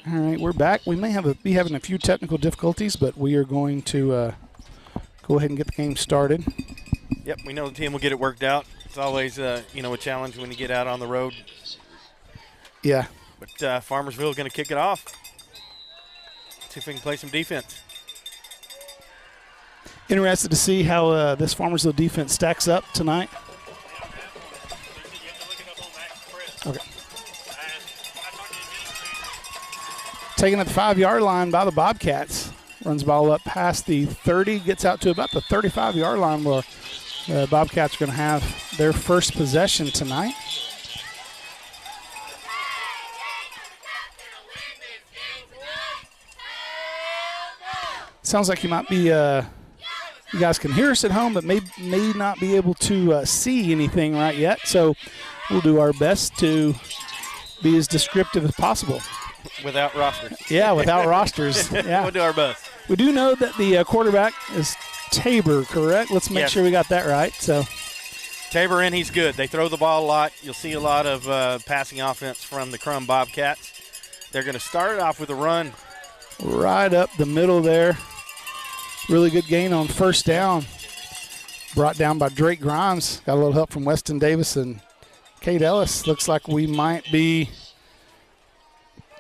All right, we're back. We may be having a few technical difficulties, but we are going to go ahead and get the game started. Yep, we know the team will get it worked out. It's always, a challenge when you get out on the road. Yeah. But Farmersville is going to kick it off. See if we can play some defense. Interested to see how this Farmersville defense stacks up tonight. Okay. Taken at the 5-yard line by the Bobcats. Runs the ball up past the 30, gets out to about the 35-yard line where the Bobcats are going to have their first possession tonight. Sounds like you might be, you guys can hear us at home, but may not be able to see anything right yet. So we'll do our best to be as descriptive as possible. Without rosters. Yeah, without rosters. Yeah. We'll do our best. We do know that the quarterback is Tabor, correct? Let's make sure we got that right. So Tabor in, he's good. They throw the ball a lot. You'll see a lot of passing offense from the Krum Bobcats. They're going to start it off with a run. Right up the middle there. Really good gain on first down. Brought down by Drake Grimes. Got a little help from Weston Davis and Kate Ellis. Looks like we might be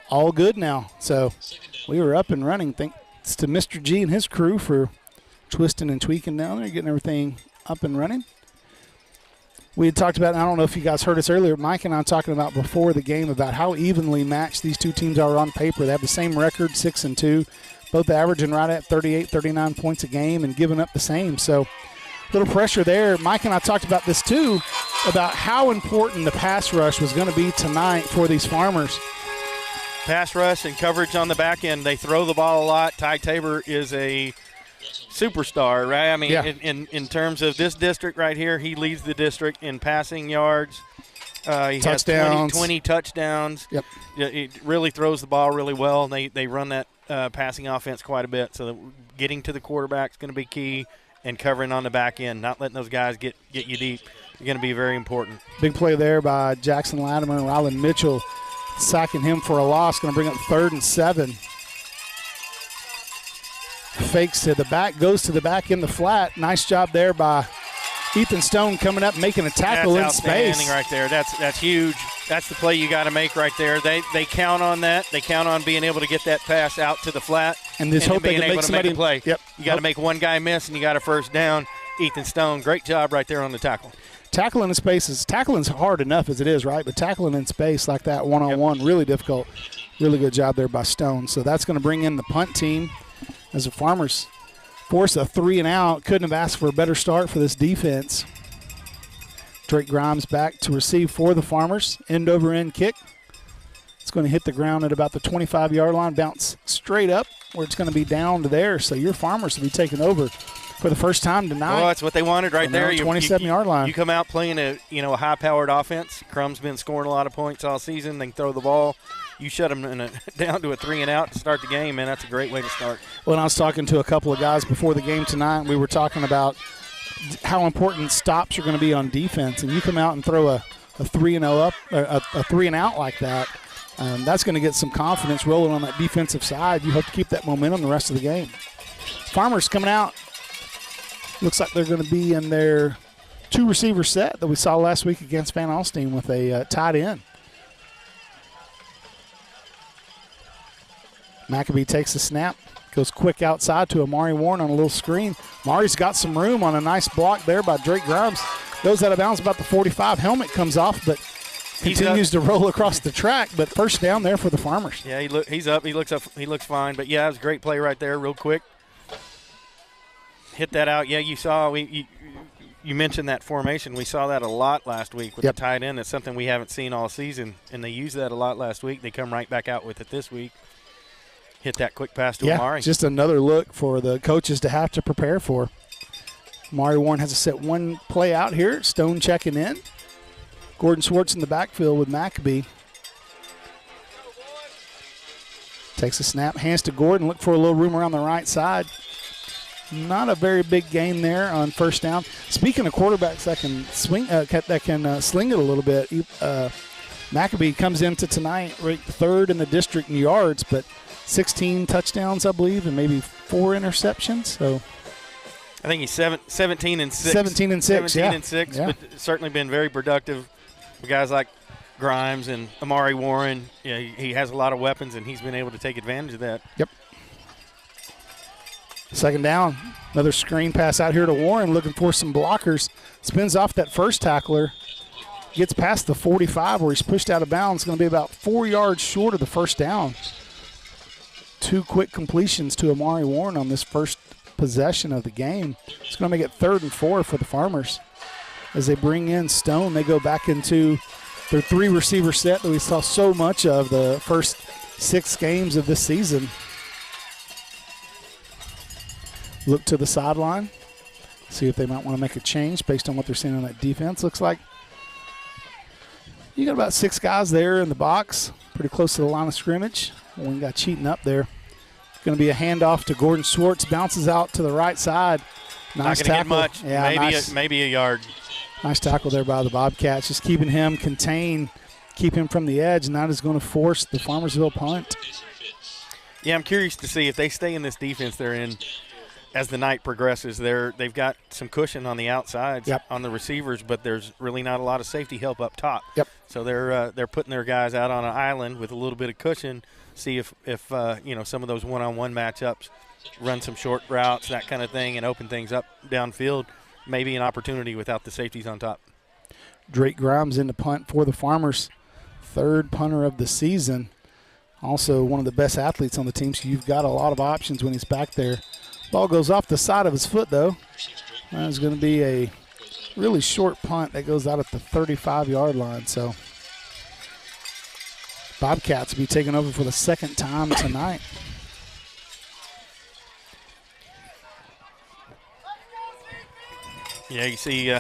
all good now. So we were up and running. Thanks to Mr. G and his crew for twisting and tweaking down there, getting everything up and running. We had talked about, I don't know if you guys heard us earlier, Mike and I talking about before the game about how evenly matched these two teams are on paper. They have the same record, 6-2, both averaging right at 38, 39 points a game and giving up the same. So a little pressure there. Mike and I talked about this too, about how important the pass rush was going to be tonight for these Farmers. Pass rush and coverage on the back end. They throw the ball a lot. Ty Tabor is a superstar, right? I mean, in terms of this district right here, he leads the district in passing yards. He has 20 touchdowns. Yep. He really throws the ball really well, and they run that passing offense quite a bit. So getting to the quarterback is going to be key, and covering on the back end, not letting those guys get you deep, is going to be very important. Big play there by Jackson Latimer and Rylan Mitchell, sacking him for a loss. Going to bring up 3rd and 7. Fakes to the back, goes to the back in the flat. Nice job there by Ethan Stone coming up, making a tackle in space. Right there. That's huge. That's the play you got to make right there. They count on that. They count on being able to get that pass out to the flat and just hope they can make somebody play. Yep. You got to make one guy miss, and you got a first down. Ethan Stone, great job right there on the tackle. Tackling in space tackling's hard enough as it is, right? But tackling in space like that one-on-one, really difficult. Really good job there by Stone. So that's going to bring in the punt team as the Farmers force a 3-and-out. Couldn't have asked for a better start for this defense. Drake Grimes back to receive for the Farmers. End-over-end kick. It's going to hit the ground at about the 25-yard line, bounce straight up where it's going to be down to there. So your Farmers will be taking over for the first time tonight. Well, that's what they wanted right there. 27-yard line. You come out playing a high-powered offense. Crum's been scoring a lot of points all season. They can throw the ball. You shut them down to a 3-and-out to start the game, man. That's a great way to start. Well, I was talking to a couple of guys before the game tonight. We were talking about how important stops are going to be on defense, and you come out and throw a 3-0 up, or a 3-and-out like that. That's going to get some confidence rolling on that defensive side. You hope to keep that momentum the rest of the game. Farmers coming out. Looks like they're going to be in their 2-receiver set that we saw last week against Van Alstyne with a tight end. Maccabee takes the snap, goes quick outside to Amari Warren on a little screen. Amari's got some room on a nice block there by Drake Grimes. Goes out of bounds about the 45. Helmet comes off, but continues to roll across the track. But first down there for the Farmers. Yeah, he's up. He looks fine. But, yeah, it was a great play right there real quick. Hit that out. Yeah, you saw you mentioned that formation. We saw that a lot last week with the tight end. It's something we haven't seen all season, and they used that a lot last week. They come right back out with it this week. Hit that quick pass to Amari. Just another look for the coaches to have to prepare for. Amari Warren has to set one play out here. Stone checking in. Gordon Schwartz in the backfield with Maccabee. Takes a snap, hands to Gordon. Look for a little room around the right side. Not a very big gain there on first down. Speaking of quarterbacks that can swing, sling it a little bit, Maccabee comes into tonight ranked third in the district in yards, but 16 touchdowns, I believe, and maybe 4 interceptions. So I think he's 17 and 6. 17 and 6, 17 and 6, but certainly been very productive. Guys like Grimes and Amari Warren, he has a lot of weapons, and he's been able to take advantage of that. Yep. Second down, another screen pass out here to Warren, looking for some blockers. Spins off that first tackler, gets past the 45 where he's pushed out of bounds. It's going to be about 4 yards short of the first down. 2 quick completions to Amari Warren on this first possession of the game. It's going to make it 3rd and 4 for the Farmers. As they bring in Stone, they go back into their 3-receiver set that we saw so much of the first 6 games of this season. Look to the sideline, see if they might want to make a change based on what they're seeing on that defense. Looks like you got about 6 guys there in the box, pretty close to the line of scrimmage. One guy cheating up there. Going to be a handoff to Gordon Schwartz, bounces out to the right side. Nice tackle. Not going to get much. Yeah, maybe a yard. Nice tackle there by the Bobcats, just keeping him contained, keep him from the edge, and that is going to force the Farmersville punt. Yeah, I'm curious to see if they stay in this defense they're in as the night progresses. They've got some cushion on the outsides on the receivers, but there's really not a lot of safety help up top. Yep. So they're putting their guys out on an island with a little bit of cushion. See if some of those one-on-one matchups, run some short routes, that kind of thing, and open things up downfield. Maybe an opportunity without the safeties on top. Drake Grimes in the punt for the Farmers, 3rd punter of the season. Also one of the best athletes on the team, so you've got a lot of options when he's back there. Ball goes off the side of his foot, though. That is going to be a really short punt that goes out at the 35-yard line. So Bobcats will be taking over for the 2nd time tonight. Yeah, you see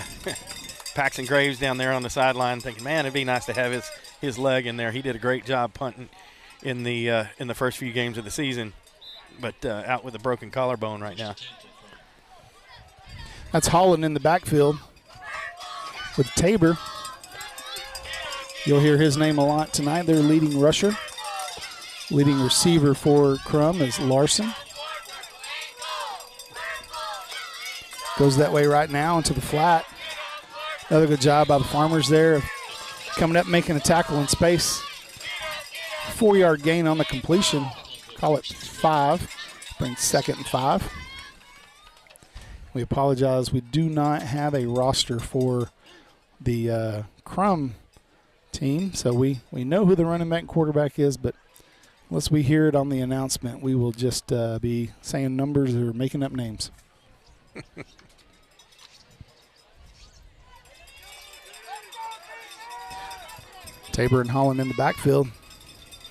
Paxton Graves down there on the sideline thinking, man, it'd be nice to have his leg in there. He did a great job punting in the first few games of the season, but out with a broken collarbone right now. That's Holland in the backfield with Tabor. You'll hear his name a lot tonight. Their leading rusher. Leading receiver for Krum is Larson. Goes that way right now into the flat. Another good job by the Farmers there, coming up, making a tackle in space. 4-yard gain on the completion. Call it 5. Brings 2nd and 5. We apologize. We do not have a roster for the Krum team, so we know who the running back and quarterback is, but unless we hear it on the announcement, we will just be saying numbers or making up names. Tabor and Holland in the backfield.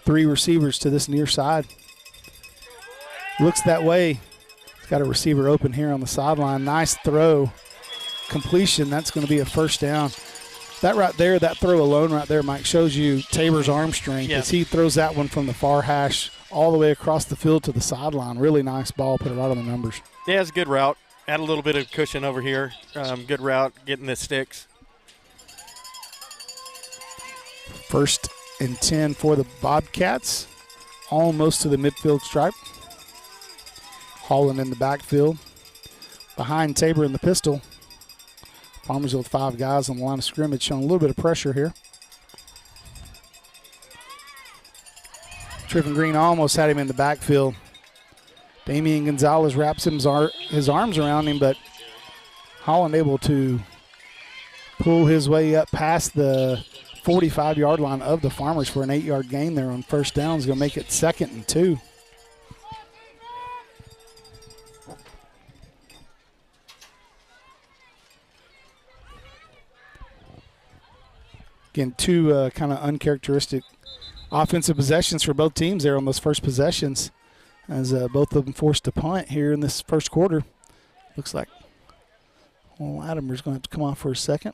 3 receivers to this near side. Looks that way. He's got a receiver open here on the sideline. Nice throw. Completion. That's going to be a 1st down. That right there, that throw alone right there, Mike, shows you Tabor's arm strength as he throws that one from the far hash all the way across the field to the sideline. Really nice ball. Put it right on the numbers. Yeah, it's a good route. Add a little bit of cushion over here. Good route, getting the sticks. 1st and 10 for the Bobcats. Almost to the midfield stripe. Holland in the backfield. Behind Tabor in the pistol. Farmers with 5 guys on the line of scrimmage, showing a little bit of pressure here. Triffin Green almost had him in the backfield. Damian Gonzalez wraps his arms around him, but Holland able to pull his way up past the 45-yard line of the Farmers for an 8-yard gain there on 1st down. Is going to make it 2nd and 2. Again, 2 kind of uncharacteristic offensive possessions for both teams there on those first possessions, as both of them forced to punt here in this first quarter. Looks like Latimer's going to have to come off for a second.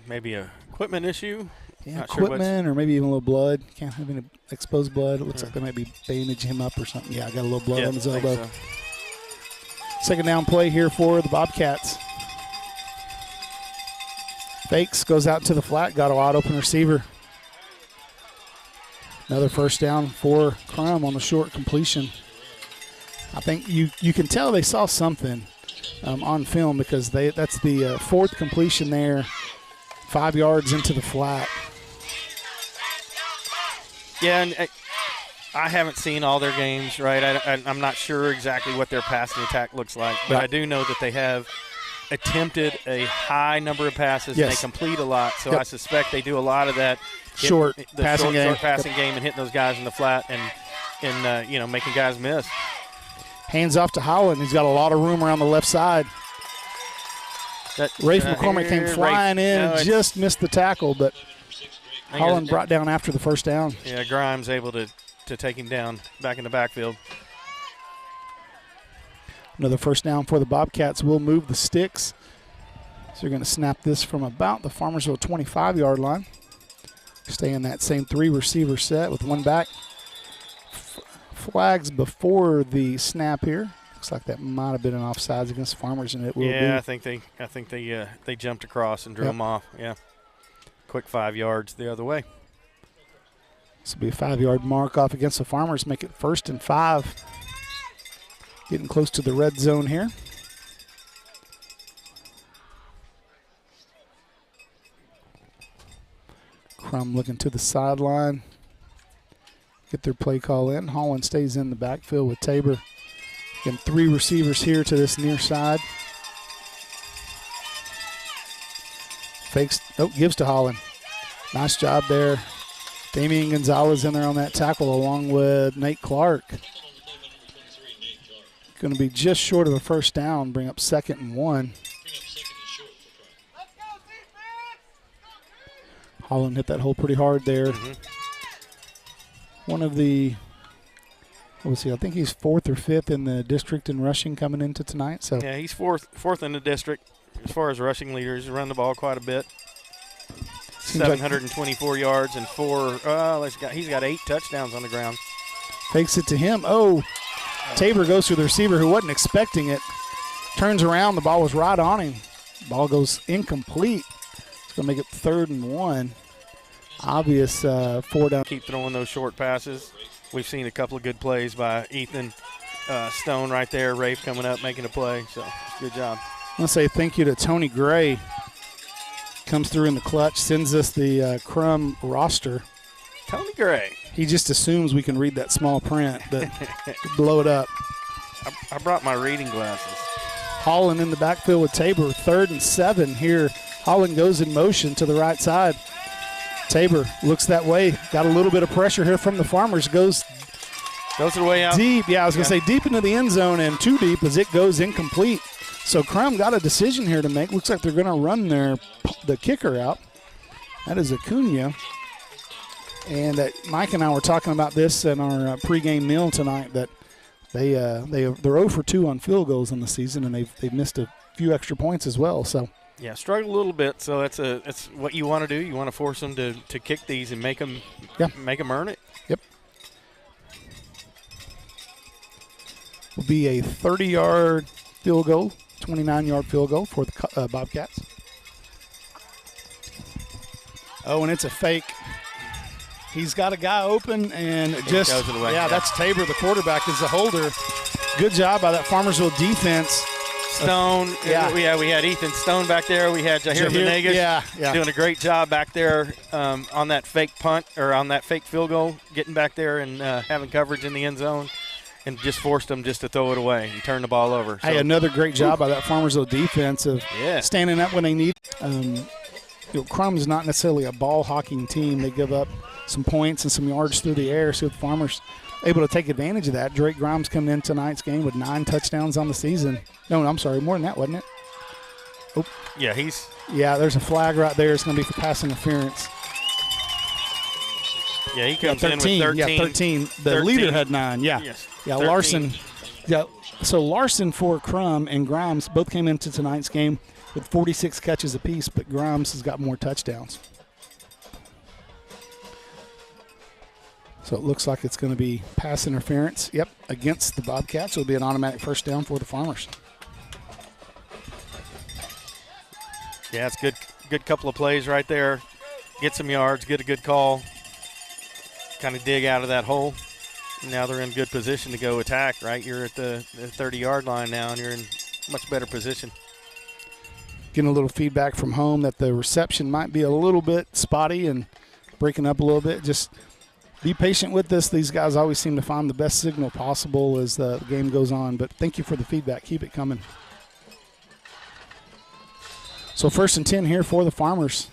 Maybe a equipment issue. Yeah, not equipment or maybe even a little blood. Can't have any exposed blood. It looks like they might be bandaging him up or something. Yeah, I got a little blood on his elbow. So. 2nd down play here for the Bobcats. Fakes, goes out to the flat, got a wide open receiver. Another first down for Krum on the short completion. I think you can tell they saw something on film because that's the fourth completion there, 5 yards into the flat. Yeah, and I haven't seen all their games, right? I'm not sure exactly what their passing attack looks like, but I do know that they have attempted a high number of passes and they complete a lot. So I suspect they do a lot of that short passing game and hitting those guys in the flat and making guys miss. Hands off to Holland. He's got a lot of room around the left side. Rafe McCormick came flying in, just missed the tackle, but Holland brought down after the first down. Yeah, Grimes able to take him down back in the backfield. Another first down for the Bobcats. Will move the sticks. So they're going to snap this from about the Farmersville 25-yard line. Stay in that same 3-receiver set with one back. Flags before the snap here. Looks like that might have been an offsides against Farmers, and it will be. Yeah, I think they jumped across and drew them off. Yeah, quick 5 yards the other way. This will be a 5-yard mark off against the Farmers. Make it 1st and 5. Getting close to the red zone here. Krum looking to the sideline. Get their play call in. Holland stays in the backfield with Tabor. Again, 3 receivers here to this near side. Fakes, gives to Holland. Nice job there. Damian Gonzalez in there on that tackle along with Nate Clark. Going to be just short of a first down, bring up 2nd and 1. Holland hit that hole pretty hard there. One of the, I think he's 4th or 5th in the district in rushing coming into tonight. So yeah, he's fourth in the district as far as rushing leaders. Run the ball quite a bit. 724 yards and he's got 8 touchdowns on the ground. Fakes it to him. Tabor goes to the receiver who wasn't expecting it. Turns around, the ball was right on him. Ball goes incomplete. It's going to make it 3rd and 1. Obvious 4 down. Keep throwing those short passes. We've seen a couple of good plays by Ethan Stone right there. Rafe coming up, making a play. So, good job. I want to say thank you to Tony Gray. Comes through in the clutch, sends us the Krum roster. Tony Gray. He just assumes we can read that small print, but blow it up. I brought my reading glasses. Holland in the backfield with Tabor. 3rd and 7 here. Holland goes in motion to the right side. Tabor looks that way. Got a little bit of pressure here from the Farmers. Goes the way out. Deep. Yeah, I was going to say deep into the end zone and too deep as it goes incomplete. So Krum got a decision here to make. Looks like they're going to run the kicker out. That is Acuna. And Mike and I were talking about this in our pregame meal tonight, that they're 0 for 2 on field goals in the season, and they've missed a few extra points as well. So yeah, struggled a little bit. So that's what you want to do. You want to force them to kick these and make them earn it. Yep. Will be a 30-yard field goal, 29-yard field goal for the Bobcats. And it's a fake. He's got a guy open and just goes away. Yeah, that's Tabor, the quarterback, is the holder. Good job by that Farmersville defense. Stone, we had Ethan Stone back there. We had Jahir Venegas doing a great job back there on that fake punt or on that fake field goal, getting back there and having coverage in the end zone, and just forced them just to throw it away and turn the ball over. So. Hey, another great job by that Farmersville defense of standing up when they need. Krum's not necessarily a ball-hawking team. They give up some points and some yards through the air, so the Farmers able to take advantage of that. Drake Grimes coming in tonight's game with 9 touchdowns on the season. No, I'm sorry, more than that, wasn't it? Oh. Yeah, there's a flag right there. It's going to be for pass interference. Yeah, he comes in with 13. Yeah, 13. The 13. Leader had 9, yeah. Yes. Yeah, 13. Larson. Yeah, so Larson for Krum and Grimes both came into tonight's game with 46 catches apiece, but Grimes has got more touchdowns. So it looks like it's going to be pass interference. Yep, against the Bobcats. It'll be an automatic first down for the Farmers. Yeah, it's good couple of plays right there. Get some yards, get a good call, kind of dig out of that hole. Now they're in good position to go attack, right? You're at the 30-yard line now, and you're in much better position. Getting a little feedback from home that the reception might be a little bit spotty and breaking up a little bit. Just be patient with this. These guys always seem to find the best signal possible as the game goes on. But thank you for the feedback. Keep it coming. So 1st and 10 here for the Farmers.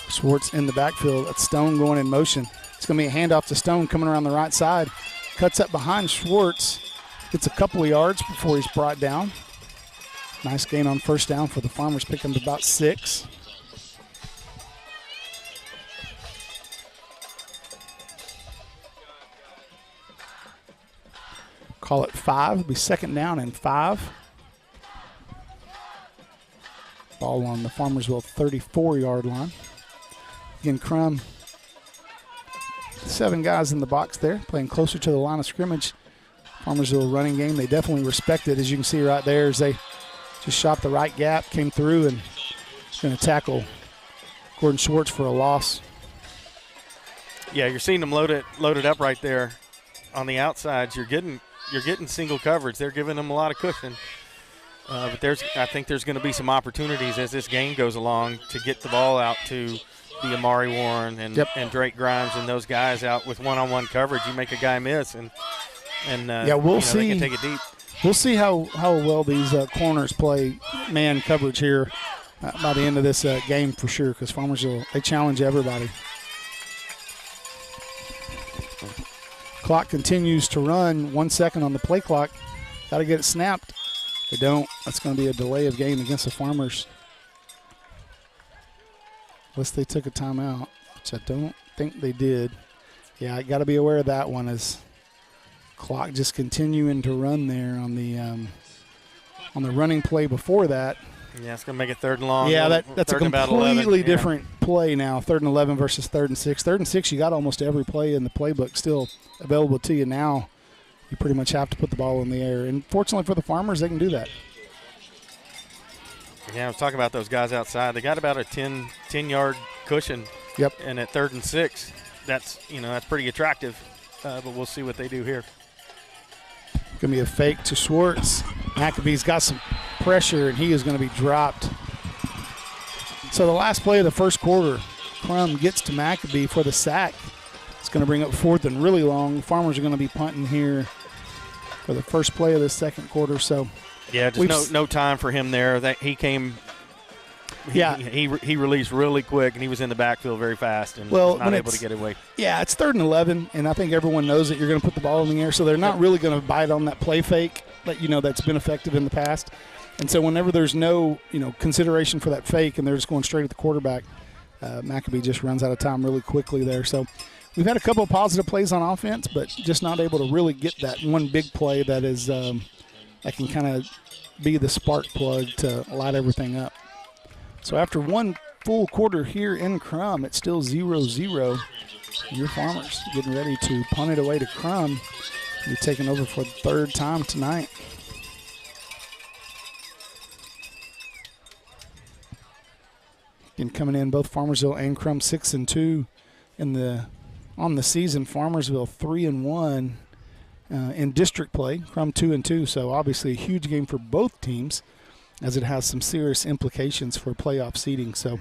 Schwartz in the backfield. That's Stone going in motion. It's going to be a handoff to Stone coming around the right side. Cuts up behind Schwartz. Gets a couple of yards before he's brought down. Nice gain on 1st down for the Farmers. Pick him to about 6. Call it 5. It'll be 2nd down and 5. Ball on the Farmersville 34-yard line. Again, Krum, 7 guys in the box there, playing closer to the line of scrimmage. Farmersville running game, they definitely respect it, as you can see right there, as they just shot the right gap, came through, and going to tackle Gordon Schwartz for a loss. Yeah, you're seeing them loaded up right there on the outsides. You're getting single coverage. They're giving them a lot of cushion. But I think there's going to be some opportunities as this game goes along to get the ball out to the Amari Warren and Drake Grimes and those guys out with one-on-one coverage. You make a guy miss, and we'll see. They can take it deep. We'll see how well these corners play man coverage here by the end of this game for sure, because Farmersville, they challenge everybody. Clock continues to run. 1 second on the play clock. Got to get it snapped. They don't. That's going to be a delay of game against the Farmers. Unless they took a timeout, which I don't think they did. Yeah, I got to be aware of that one as clock just continuing to run there on the running play before that. Yeah, it's going to make it 3rd and long. Yeah, that's a completely different play now, 3rd and 11 versus 3rd and 6. 3rd and 6, you got almost every play in the playbook still available to you now. You pretty much have to put the ball in the air. And fortunately for the Farmers, they can do that. Yeah, I was talking about those guys outside. They got about a 10-yard cushion. Yep. And at 3rd and 6, that's pretty attractive. But we'll see what they do here. Going to be a fake to Schwartz. McAbee's got some pressure, and he is going to be dropped. So the last play of the first quarter, Krum gets to McAbee for the sack. It's going to bring up 4th and really long. The Farmers are going to be punting here for the first play of the second quarter. So yeah, just no time for him there. That he came. He released really quick, and he was in the backfield very fast and was not able to get away. Yeah, it's 3rd and 11, and I think everyone knows that you're going to put the ball in the air, so they're not really going to bite on that play fake that's been effective in the past. And so whenever there's no consideration for that fake and they're just going straight at the quarterback, McAbee just runs out of time really quickly there. So we've had a couple of positive plays on offense, but just not able to really get that one big play that is that can kind of be the spark plug to light everything up. So after one full quarter here in Krum, it's still 0-0. Your Farmers getting ready to punt it away to Krum. Be taking over for the 3rd time tonight. And coming in, both Farmersville and Krum 6-2 on the season. Farmersville 3-1 in district play. Krum 2-2. So obviously a huge game for both teams, as it has some serious implications for playoff seeding. So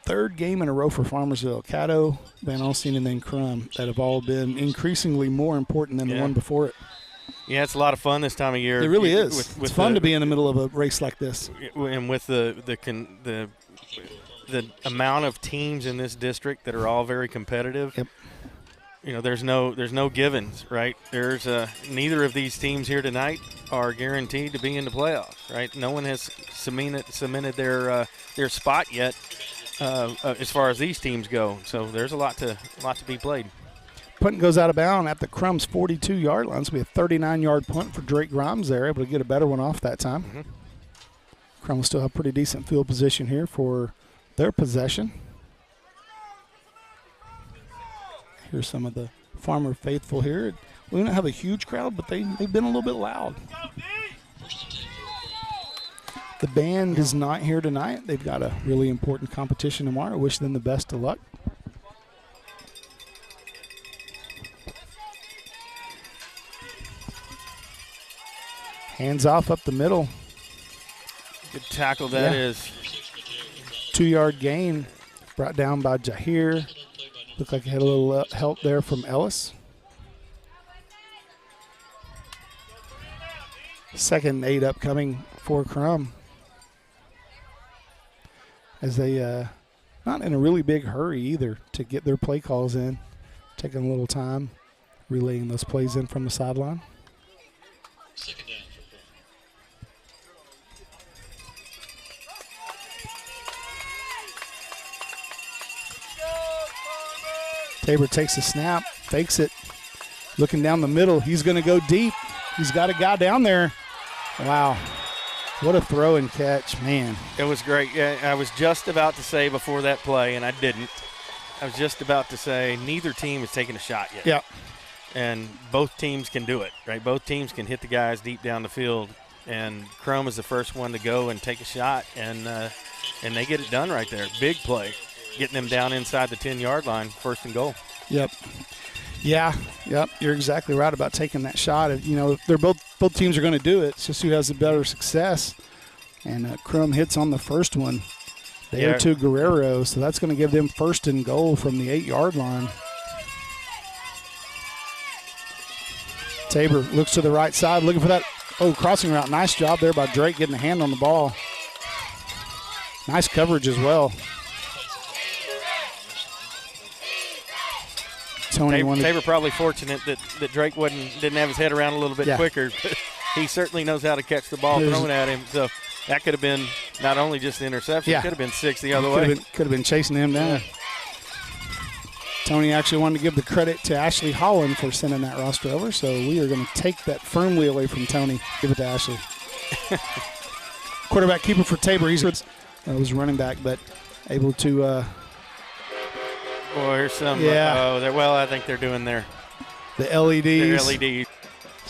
3rd game in a row for Farmersville. Caddo, Van Alstyne, and then Krum that have all been increasingly more important than the one before it. Yeah, it's a lot of fun this time of year. It really is. It's fun to be in the middle of a race like this. And with the amount of teams in this district that are all very competitive, there's no givens, right? There's neither of these teams here tonight are guaranteed to be in the playoffs, right? No one has cemented their spot yet as far as these teams go. So there's a lot to be played. Punt goes out of bounds at the Krum's 42-yard line. So we have a 39-yard punt for Drake Grimes there, able to get a better one off that time. Mm-hmm. Krum will still have pretty decent field position here for their possession. Here's some of the Farmer faithful here. We don't have a huge crowd, but they've been a little bit loud. The band is not here tonight. They've got a really important competition tomorrow. Wish them the best of luck. Hands off up the middle. Good tackle that is. 2-yard gain brought down by Jahir. Looked like he had a little help there from Ellis. 2nd and 8 upcoming for Krum. As they not in a really big hurry either to get their play calls in. Taking a little time relaying those plays in from the sideline. 2nd down for Krum. Tabor takes the snap, fakes it, looking down the middle. He's going to go deep. He's got a guy down there. Wow. What a throw and catch, man. It was great. I was just about to say before that play, and I didn't. I was just about to say neither team has taken a shot yet. Yeah. And both teams can do it, right? Both teams can hit the guys deep down the field. And Krum is the first one to go and take a shot, and they get it done right there. Big play, getting them down inside the 10-yard line, 1st and goal. Yep. Yeah, yep. You're exactly right about taking that shot. You know, they're both teams are going to do it. It's just who has the better success. And Krum hits on the first one there to Guerrero, so that's going to give them 1st and goal from the 8-yard line. Tabor looks to the right side, looking for that crossing route. Nice job there by Drake getting a hand on the ball. Nice coverage as well. Tabor probably fortunate that Drake didn't have his head around a little bit quicker. But he certainly knows how to catch the ball thrown at him. So that could have been not only just an interception, it could have been 6 the other way. Could have been chasing him down. Yeah. Tony actually wanted to give the credit to Ashley Holland for sending that roster over, so we are going to take that firmly away from Tony. Give it to Ashley. Quarterback keeper for Tabor. He was running back, but able to Boy, here's some. Well, I think they're doing the LEDs. Their LED.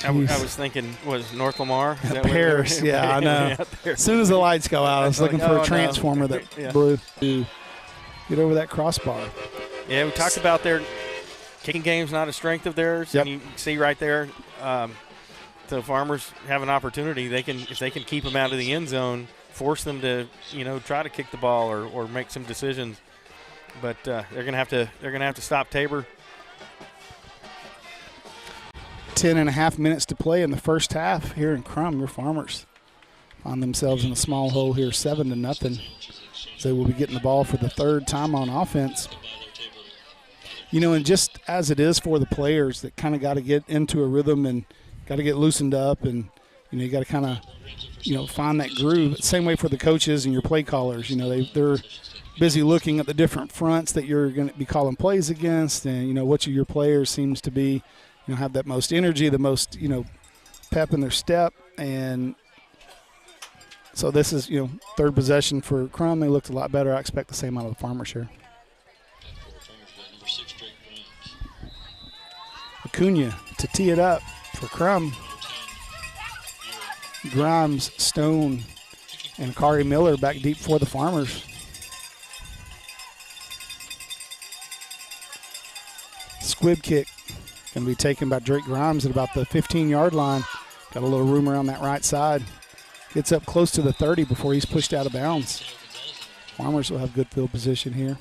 I was thinking, was North Lamar? Paris, yeah, I know. As soon as the lights go out, I was looking for a transformer that blew. Get over that crossbar. Yeah, we talked about their kicking game's not a strength of theirs. Yep. And you see right there, the Farmers have an opportunity. If they can keep them out of the end zone, force them to, try to kick the ball or make some decisions. But they're gonna have to stop Tabor. 10.5 minutes to play in the first half here in Krum. Your Farmers find themselves in a small hole here, 7-0. They will be getting the ball for the 3rd time on offense. And just as it is for the players that kind of got to get into a rhythm and got to get loosened up, and you got to kind of find that groove. Same way for the coaches and your play callers. They're busy looking at the different fronts that you're going to be calling plays against, and which of your players seems to be have that most energy, the most pep in their step. And so this is 3rd possession for Krum. They looked a lot better. I expect the same out of the Farmers here. Acuna to tee it up for Krum. Grimes, Stone, and Kari Miller back deep for the Farmers. Squib kick going to be taken by Drake Grimes at about the 15-yard line. Got a little room around that right side. Gets up close to the 30 before he's pushed out of bounds. Farmers will have good field position here.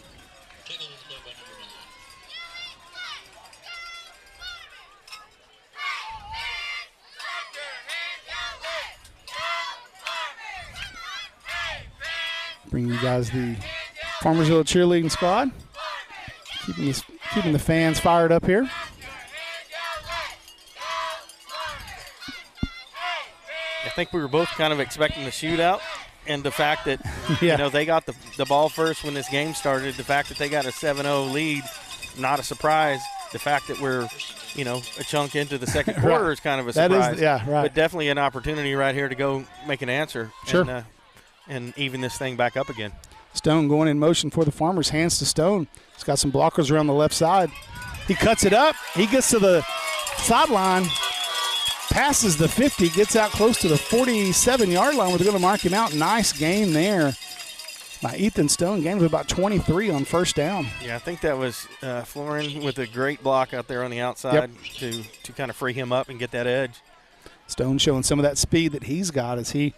Bring you guys the Farmersville cheerleading squad. Keeping the fans fired up here. I think we were both kind of expecting the shootout, and the fact that they got the ball first when this game started, the fact that they got a 7-0 lead, not a surprise. The fact that we're a chunk into the second quarter is kind of a surprise. But definitely an opportunity right here to go make an answer. Sure. And even this thing back up again. Stone going in motion for the Farmers. Hands to Stone. He's got some blockers around the left side. He cuts it up. He gets to the sideline. passes the 50, gets out close to the 47-yard line where they're going to mark him out. Nice gain there by Ethan Stone. Gained about 23 on first down. Yeah, I think that was Florin with a great block out there on the outside to kind of free him up and get that edge. Stone showing some of that speed that he's got as he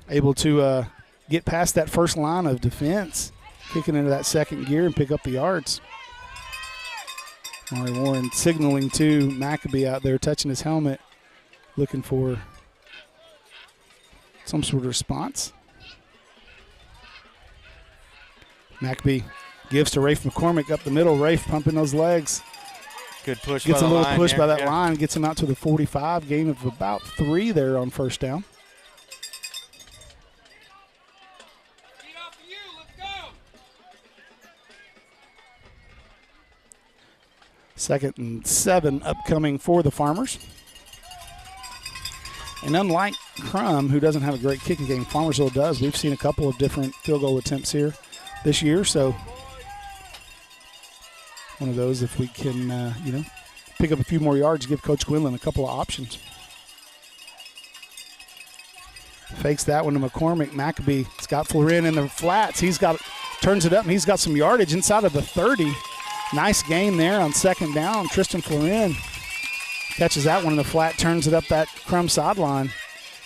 able to get past that first line of defense, kicking into that second gear and pick up the yards. Mari Warren signaling to Maccabee out there, touching his helmet, looking for some sort of response. Maccabee gives to Rafe McCormick up the middle. Rafe pumping those legs. Good push. Gets by a the little line push there. by that line, gets him out to the 45. Gain of about 3 there on first down. Second and 7 upcoming for the Farmers. And unlike Krum, who doesn't have a great kicking game, Farmersville does. We've seen a couple of different field goal attempts here this year. So one of those, if we can, pick up a few more yards, give Coach Quinlan a couple of options. Fakes that one to McCormick. Maccabee, Scott Florin in the flats. Turns it up, and he's got some yardage inside of the 30. Nice gain there on second down. Tristan Florin catches that one in the flat, turns it up that Krum sideline,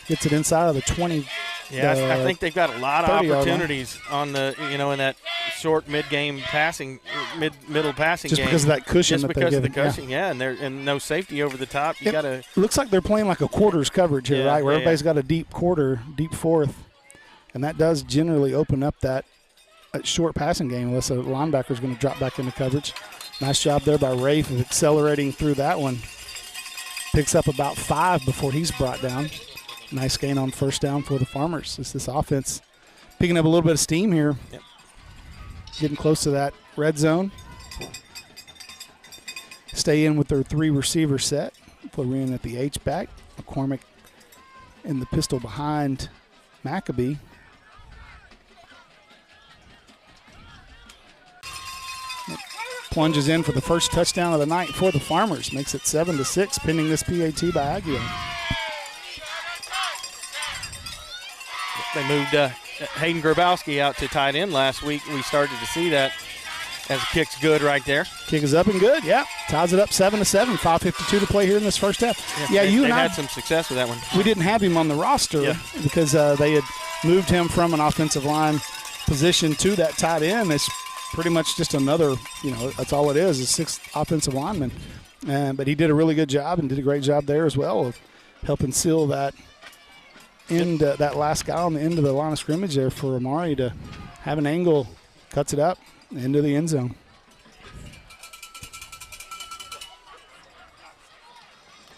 gets it inside of the 20. Yeah, I think they've got a lot of opportunities on the, in that short mid-game passing, middle passing game. Just because of that cushion Just that because they're of the giving. cushion, yeah, and no safety over the top. You got to. Looks like they're playing like a quarters coverage here, right? Where everybody's got a deep quarter, deep fourth, and that does generally open up that short passing game unless a linebacker is going to drop back into coverage. Nice job there by Rafe of accelerating through that one. Picks up about 5 before he's brought down. Nice gain on first down for the Farmers. It's this offense picking up a little bit of steam here. Yep. Getting close to that red zone. Stay in with their 3 receiver set. Florin at the H-back. McCormick in the pistol behind Maccabee. Plunges in for the first touchdown of the night for the Farmers. Makes it 7-6, pending this PAT by Aguilar. They moved Hayden Grabowski out to tight end last week. We started to see that as a kick's good right there. Kick is up and good, yeah. Ties it up 7-7, 5:52 to play here in this first half. You and I had some success with that one. We didn't have him on the roster because they had moved him from an offensive line position to that tight end. It's pretty much just another, that's all it is, a 6th offensive lineman. But he did a really good job and did a great job there as well of helping seal that end, that last guy on the end of the line of scrimmage there for Amari to have an angle, cuts it up into the end zone.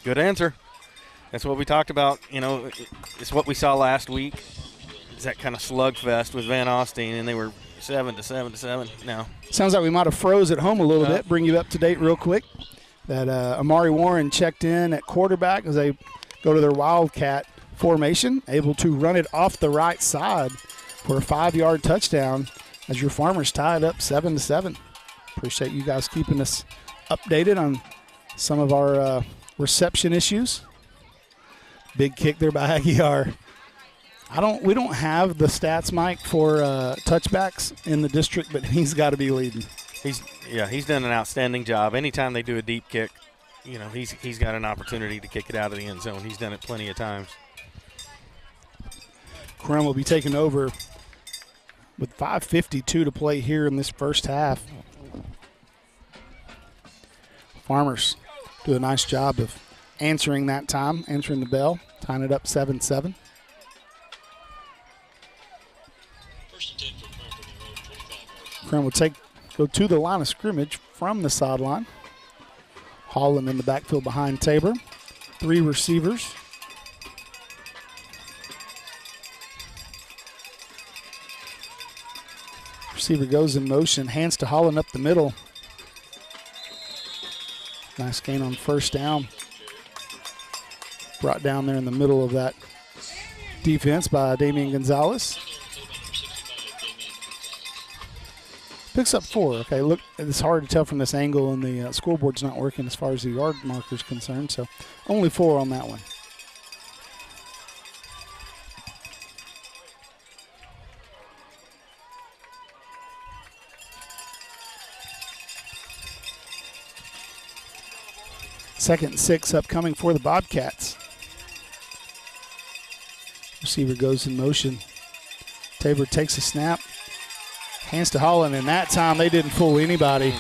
Good answer. That's what we talked about. It's what we saw last week. It's that kind of slugfest with Van Alstyne, and they were 7-7 now. Sounds like we might have froze at home a little bit. Bring you up to date real quick. That Amari Warren checked in at quarterback as they go to their Wildcat formation, able to run it off the right side for a 5-yard touchdown as your Farmers tied up 7-7. Appreciate you guys keeping us updated on some of our reception issues. Big kick there by Aguiar. We don't have the stats, Mike, for touchbacks in the district, but he's got to be leading. He's done an outstanding job. Anytime they do a deep kick, he's got an opportunity to kick it out of the end zone. He's done it plenty of times. Krum will be taking over with 5:52 to play here in this first half. Farmers do a nice job of answering that time, answering the bell, tying it up 7-7. Krum will go to the line of scrimmage from the sideline. Holland in the backfield behind Tabor. 3 receivers. Receiver goes in motion, hands to Holland up the middle. Nice gain on first down. Brought down there in the middle of that defense by Damian Gonzalez. Picks up 4. Okay, look, it's hard to tell from this angle, and the scoreboard's not working as far as the yard marker's concerned, so only 4 on that one. 2nd and 6 upcoming for the Bobcats. Receiver goes in motion. Tabor takes a snap. Hands to Holland, and that time they didn't fool anybody.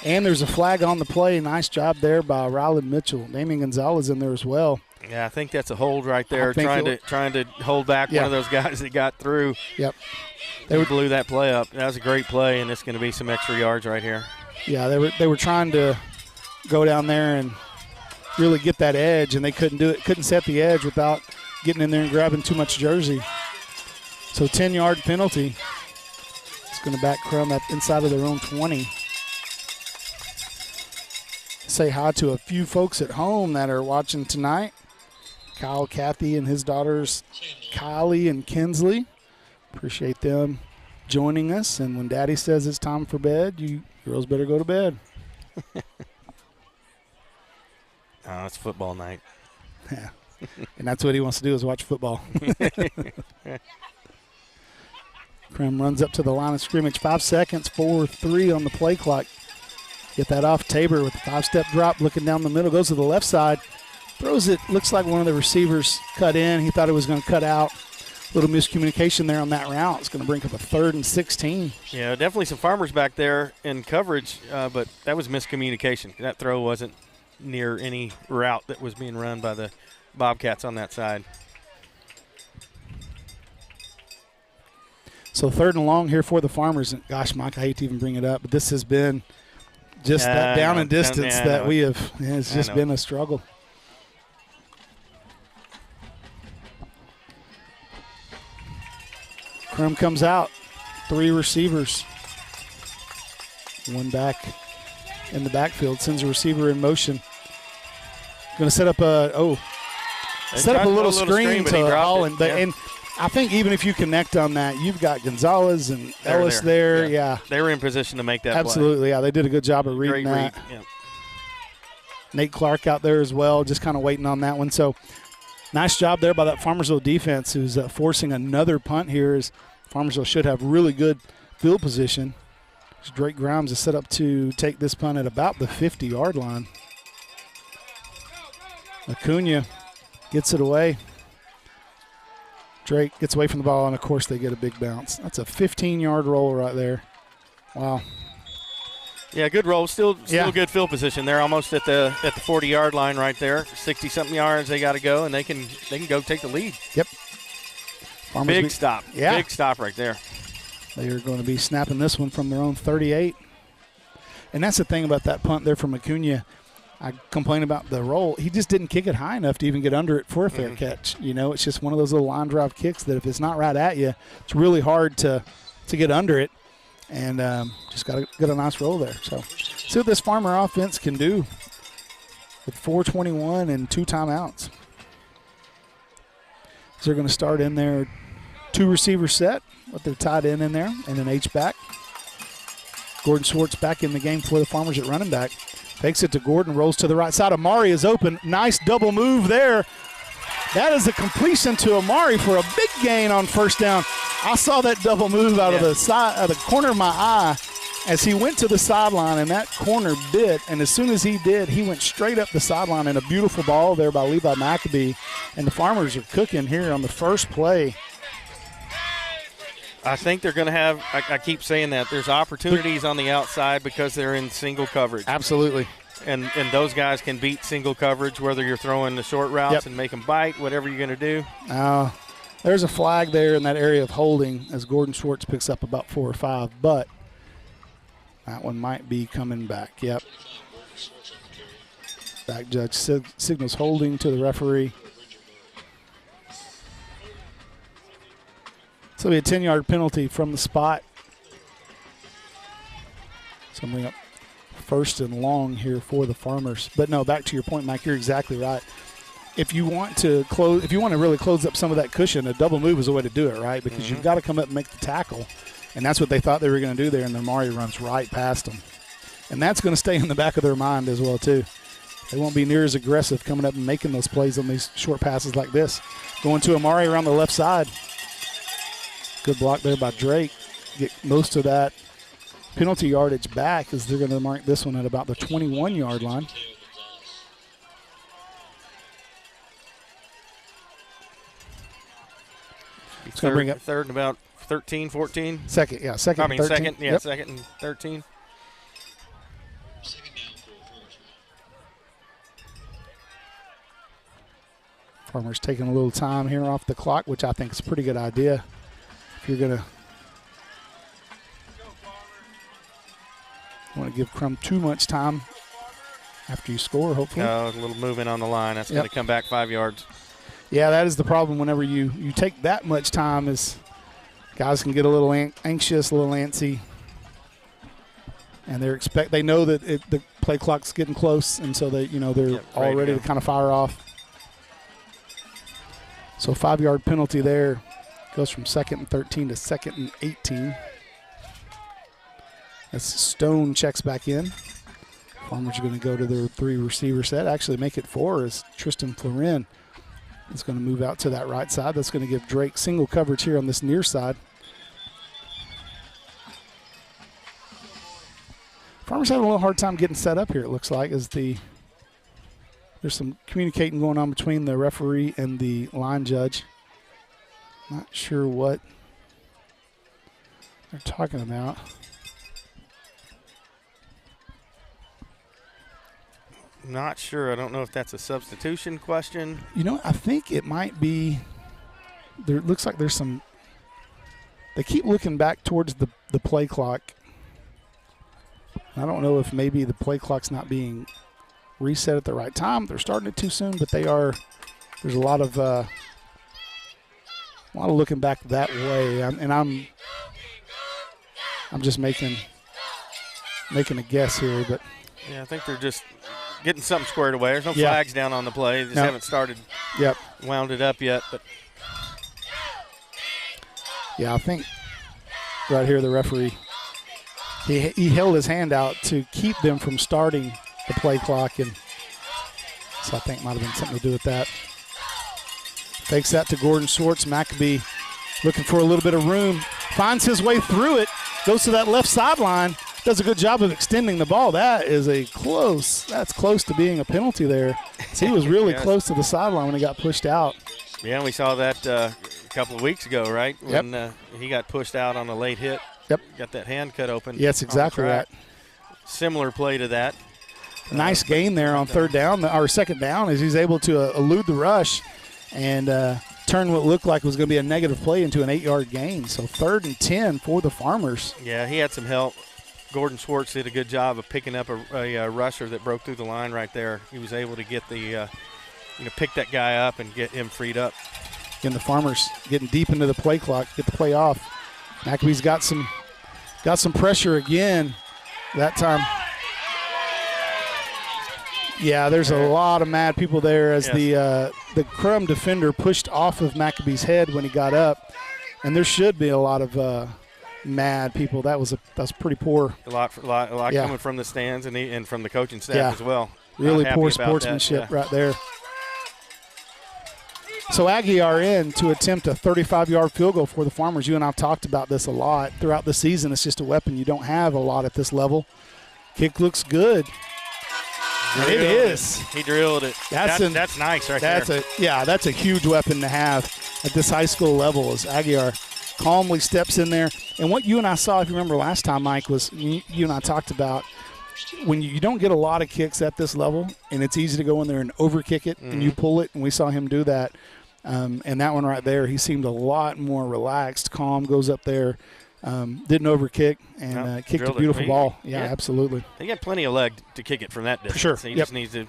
And there's a flag on the play. Nice job there by Ryland Mitchell. Damien Gonzalez in there as well. Yeah, I think that's a hold right there, trying to hold back one of those guys that got through. Yep. They blew that play up. That was a great play, and it's going to be some extra yards right here. Yeah, they were trying to go down there and really get that edge, and they couldn't do it. Couldn't set the edge without getting in there and grabbing too much jersey. So 10-yard penalty. It's going to back Krum up inside of their own 20. Say hi to a few folks at home that are watching tonight. Kyle, Kathy, and his daughters, Kylie and Kinsley. Appreciate them joining us. And when Daddy says it's time for bed, you girls better go to bed. Oh, it's football night. Yeah. And that's what he wants to do is watch football. Krum runs up to the line of scrimmage. 5 seconds, 4-3 on the play clock. Get that off. Tabor with a 5-step drop, looking down the middle, goes to the left side. Throws it, looks like one of the receivers cut in. He thought it was going to cut out. Little miscommunication there on that route. It's going to bring up a 3rd and 16. Yeah, definitely some Farmers back there in coverage, but that was miscommunication. That throw wasn't near any route that was being run by the Bobcats on that side. So 3rd and long here for the Farmers. And gosh, Mike, I hate to even bring it up, but this has been just that down and distance that we have. It's just been a struggle. Krum comes out. 3 receivers. 1 back in the backfield. Sends a receiver in motion. Going to set up a little screen to Holland. And I think even if you connect on that, you've got Gonzalez and Ellis there. Yeah. They were in position to make that Absolutely, play. yeah. They did a good job of reading that. Read. Yeah. Nate Clark out there as well, just kind of waiting on that one. So nice job there by that Farmersville defense who's forcing another punt here as Farmersville should have really good field position. Drake Grimes is set up to take this punt at about the 50-yard line. Acuna gets it away. Drake gets away from the ball, and, of course, they get a big bounce. That's a 15-yard roll right there. Wow. Yeah, good roll. Still good field position. They're almost at the 40-yard line right there. 60-something yards they got to go, and they can go take the lead. Yep. Big stop. Yeah. Big stop right there. They are going to be snapping this one from their own 38. And that's the thing about that punt there from Acuna. I complain about the roll. He just didn't kick it high enough to even get under it for a fair catch. You know, it's just one of those little line drive kicks that if it's not right at you, it's really hard to get under it. And just got to get a nice roll there. So see what this Farmer offense can do with 4:21 and 2 timeouts. So they're going to start in their 2 receiver set with their tight end in there and an H-back. Gordon Schwartz back in the game for the Farmers at running back. Fakes it to Gordon, rolls to the right side. Amari is open. Nice double move there. That is a completion to Amari for a big gain on first down. I saw that double move out of the side, out of the corner of my eye as he went to the sideline, and that corner bit. And as soon as he did, he went straight up the sideline, and a beautiful ball there by Levi Maccabee. And the Farmers are cooking here on the first play. I think they're going to have – I keep saying that. There's opportunities on the outside because they're in single coverage. Absolutely. And those guys can beat single coverage, whether you're throwing the short routes and make them bite, whatever you're going to do. There's a flag there in that area of holding as Gordon Schwartz picks up about 4 or 5, but that one might be coming back. Yep. Back judge signals holding to the referee. So it'll be a 10-yard penalty from the spot. So bring up 1st and long here for the Farmers. But no, back to your point, Mike, you're exactly right. If you want to really close up some of that cushion, a double move is the way to do it, right? Because you've got to come up and make the tackle. And that's what they thought they were going to do there, and then Amari runs right past them. And that's going to stay in the back of their mind as well, too. They won't be near as aggressive coming up and making those plays on these short passes like this. Going to Amari around the left side. Good block there by Drake. Get most of that penalty yardage back as they're going to mark this one at about the 21-yard line. It's going to bring up third and about 13, 14. Second, yeah, second. I mean, 13. second, yeah, Yep. second and 13. Second down for Farmersville. Farmers taking a little time here off the clock, which I think is a pretty good idea. If you're going to want to give Krum too much time after you score, hopefully. A little movement on the line. That's going to come back 5 yards. Yeah, that is the problem whenever you take that much time is guys can get a little anxious, a little antsy. And they know that the play clock's getting close, and so they're all ready to kind of fire off. So 5-yard penalty there. Goes from 2nd and 13 to 2nd and 18. As Stone checks back in. Farmers are going to go to their 3 receiver set. Actually make it 4 as Tristan Florin is going to move out to that right side. That's going to give Drake single coverage here on this near side. Farmers having a little hard time getting set up here, it looks like, as there's some communicating going on between the referee and the line judge. Not sure what they're talking about. Not sure. I don't know if that's a substitution question. I think it might be. There looks like there's some. They keep looking back towards the play clock. I don't know if maybe the play clock's not being reset at the right time. They're starting it too soon, but they are. There's a lot of looking back that way, I'm just making a guess here, but yeah, I think they're just getting something squared away. There's no flags down on the play. They just haven't started. Yep. Wound it up yet, but yeah, I think right here the referee he held his hand out to keep them from starting the play clock, and so I think might have been something to do with that. Fakes that to Gordon Schwartz. Maccabee looking for a little bit of room. Finds his way through it. Goes to that left sideline. Does a good job of extending the ball. That's close to being a penalty there. So he was really close to the sideline when he got pushed out. Yeah, and we saw that a couple of weeks ago, right? When he got pushed out on a late hit. Yep. Got that hand cut open. Yes, exactly right. Similar play to that. Nice gain there on third down, or second down, as he's able to elude the rush and turn what looked like was going to be a negative play into an 8-yard gain. So 3rd and 10 for the Farmers. Yeah, he had some help. Gordon Schwartz did a good job of picking up a rusher that broke through the line right there. He was able to get pick that guy up and get him freed up. Again, the Farmers getting deep into the play clock, get the play off. Maccabee's got some pressure again that time. Yeah, there's a lot of mad people there as the Krum defender pushed off of Maccabee's head when he got up, and there should be a lot of mad people. That's pretty poor. A lot coming from the stands and from the coaching staff as well. Really poor sportsmanship right there. So Aguiar in to attempt a 35-yard field goal for the Farmers. You and I have talked about this a lot throughout the season. It's just a weapon you don't have a lot at this level. Kick looks good. It is. He drilled it. That's nice right there. That's a huge weapon to have at this high school level as Aguiar calmly steps in there. And what you and I saw, if you remember last time, Mike, was you and I talked about when you don't get a lot of kicks at this level and it's easy to go in there and overkick it and you pull it, and we saw him do that. And that one right there, he seemed a lot more relaxed, calm, goes up there, didn't overkick, and kicked a beautiful ball. Yeah, absolutely. He got plenty of leg to kick it from that distance. For sure. He just needs to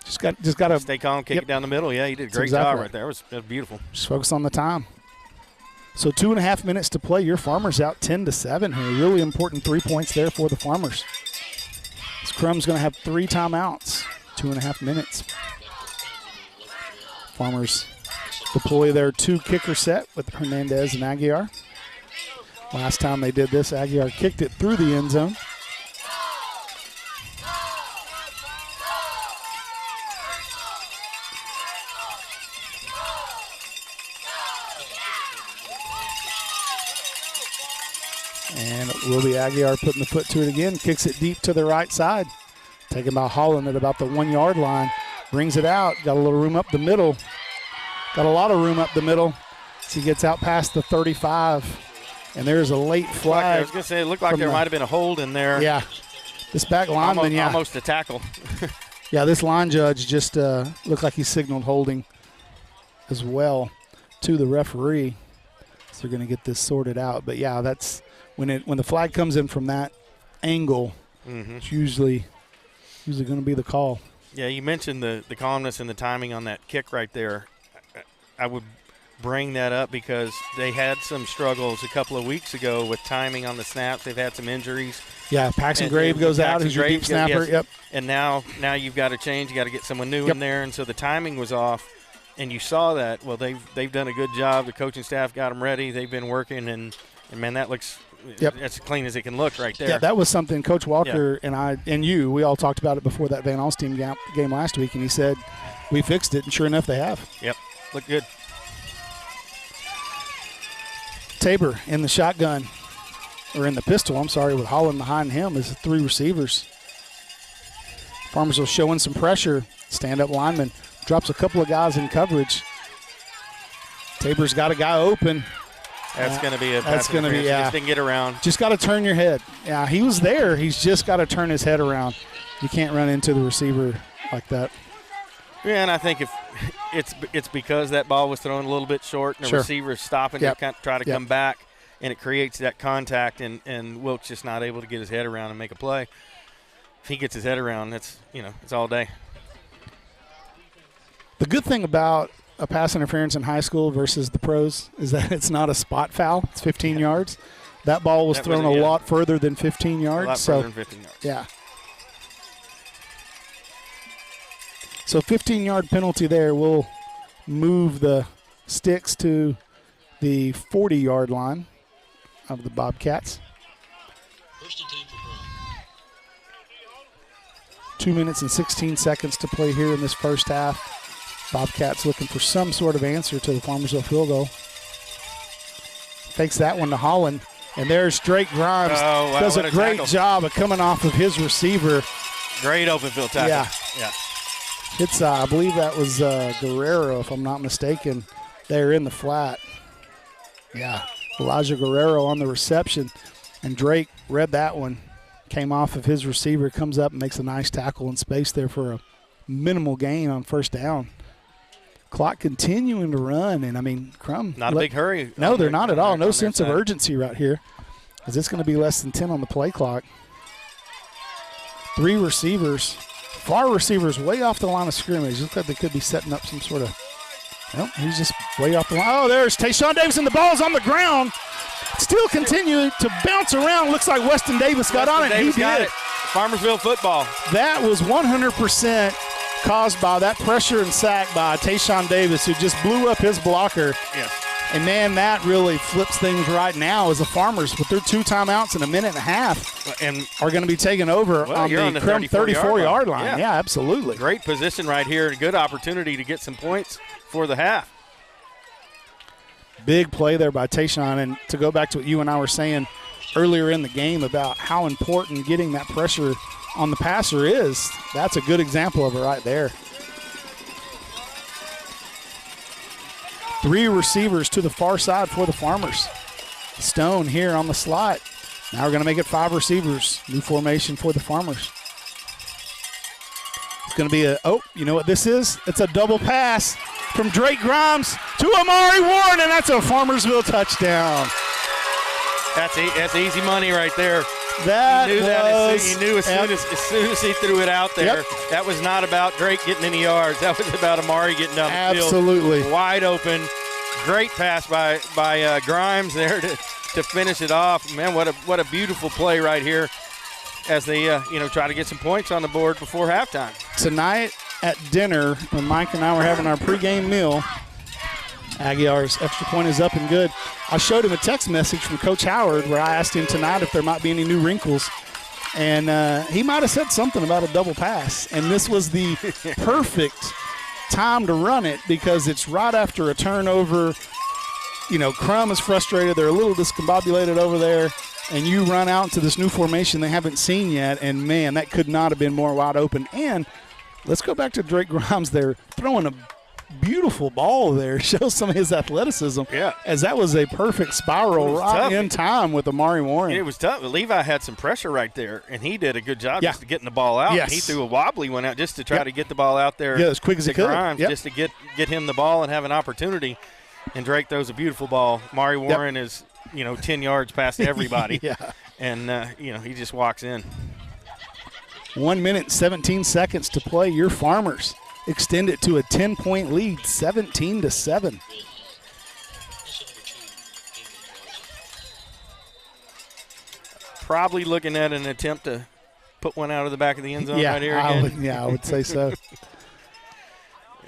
just got to stay calm, kick it down the middle. Yeah, he did a great job right there. It was beautiful. Just focus on the time. So 2.5 minutes to play. Your Farmers out 10-7 here. Really important 3 points there for the Farmers. Krum's going to have 3 timeouts. 2.5 minutes. Farmers deploy their 2 kicker set with Hernandez and Aguiar. Last time they did this, Aguiar kicked it through the end zone. And it will be Aguiar putting the foot to it again. Kicks it deep to the right side. Taken by Holland at about the 1-yard line. Brings it out. Got a little room up the middle. Got a lot of room up the middle. So he gets out past the 35, and there's a late flag. I was going to say, it looked like there might have been a hold in there. Yeah. This back lineman, almost a tackle. Yeah, this line judge just looked like he signaled holding as well to the referee. So they're going to get this sorted out. But, yeah, that's when the flag comes in from that angle, it's usually going to be the call. Yeah, you mentioned the calmness and the timing on that kick right there. I would bring that up because they had some struggles a couple of weeks ago with timing on the snaps. They've had some injuries. Yeah, Paxton Grave goes out. Who's your deep snapper? Yes. Yep. And now you've got to change. You got to get someone new in there, and so the timing was off. And you saw that. Well, they've done a good job. The coaching staff got them ready. They've been working, and man, that looks as clean as it can look right there. Yeah, that was something Coach Walker and I and we all talked about it before that Van Alstyne game last week, and he said we fixed it, and sure enough, they have. Yep, look good. Tabor in the shotgun, or in the pistol, I'm sorry, with Holland behind him is 3 receivers. Farmersville showing some pressure. Stand-up lineman drops a couple of guys in coverage. Tabor's got a guy open. That's going to be a That's going to be, just didn't get around. Just got to turn your head. Yeah, he was there. He's just got to turn his head around. You can't run into the receiver like that. Yeah, and I think if it's because that ball was thrown a little bit short and the receiver is stopping to try to come back, and it creates that contact, and Wilkes just not able to get his head around and make a play. If he gets his head around, it's all day. The good thing about a pass interference in high school versus the pros is that it's not a spot foul. It's 15 yards. That ball was thrown a lot further than 15 yards. A lot further than 15 yards. Yeah. So 15-yard penalty there will move the sticks to the 40-yard line of the Bobcats. First and 10 for Krum. 2 minutes and 16 seconds to play here in this first half. Bobcats looking for some sort of answer to the Farmersville field goal. Takes that one to Holland. And there's Drake Grimes. Oh, wow, does a great job of coming off of his receiver. Great open field tackle. Yeah. It's, I believe that was Guerrero, if I'm not mistaken. They're in the flat. Yeah, Elijah Guerrero on the reception. And Drake read that one. Came off of his receiver, comes up and makes a nice tackle in space there for a minimal gain on first down. Clock continuing to run, and, I mean, Krum. Not a big hurry. No, they're not at all. No sense of urgency right here, because it's going to be less than 10 on the play clock. 3 receivers. Far receivers way off the line of scrimmage. Looks like they could be setting up some sort of – well, he's just way off the line. Oh, there's Tayshawn Davis, and the ball's on the ground. Still continuing to bounce around. Looks like Weston Davis got on it. He did it. Farmersville football. That was 100% caused by that pressure and sack by Tayshawn Davis, who just blew up his blocker. Yes. And, man, that really flips things right now as the Farmers, with their 2 timeouts in a minute and a half, and are going to be taken over on the Krum 34-yard line. Yeah, absolutely. Great position right here, and a good opportunity to get some points for the half. Big play there by Tayshawn. And to go back to what you and I were saying earlier in the game about how important getting that pressure on the passer is, that's a good example of it right there. 3 receivers to the far side for the Farmers. Stone here on the slot. Now we're going to make it 5 receivers. New formation for the Farmers. It's going to be you know what this is? It's a double pass from Drake Grimes to Amari Warren, and that's a Farmersville touchdown. That's easy money right there. He knew as soon as he threw it out there. Yep. That was not about Drake getting any yards. That was about Amari getting down the field. Absolutely. Wide open. Great pass by Grimes there to finish it off. Man, what a beautiful play right here as they try to get some points on the board before halftime. Tonight at dinner, when Mike and I were having our pregame meal, Aguiar's extra point is up and good. I showed him a text message from Coach Howard where I asked him tonight if there might be any new wrinkles. And he might have said something about a double pass. And this was the perfect time to run it because it's right after a turnover. Krum is frustrated. They're a little discombobulated over there. And you run out into this new formation they haven't seen yet. And, man, that could not have been more wide open. And let's go back to Drake Grimes there, throwing a beautiful ball there. Shows some of his athleticism. Yeah. As that was a perfect spiral right in time with Amari Warren. It was tough. Levi had some pressure right there, and he did a good job Yeah. just getting the ball out. Yes. He threw a wobbly one out just to try to get the ball out there. Yeah, as quick as he could. Grimes, just to get him the ball and have an opportunity. And Drake throws a beautiful ball. Amari Warren is, 10 yards past everybody. Yeah. And, he just walks in. 1 minute, 17 seconds to play. Your Farmers extend it to a 10-point lead, 17-7. Probably looking at an attempt to put one out of the back of the end zone right here again. I would say so.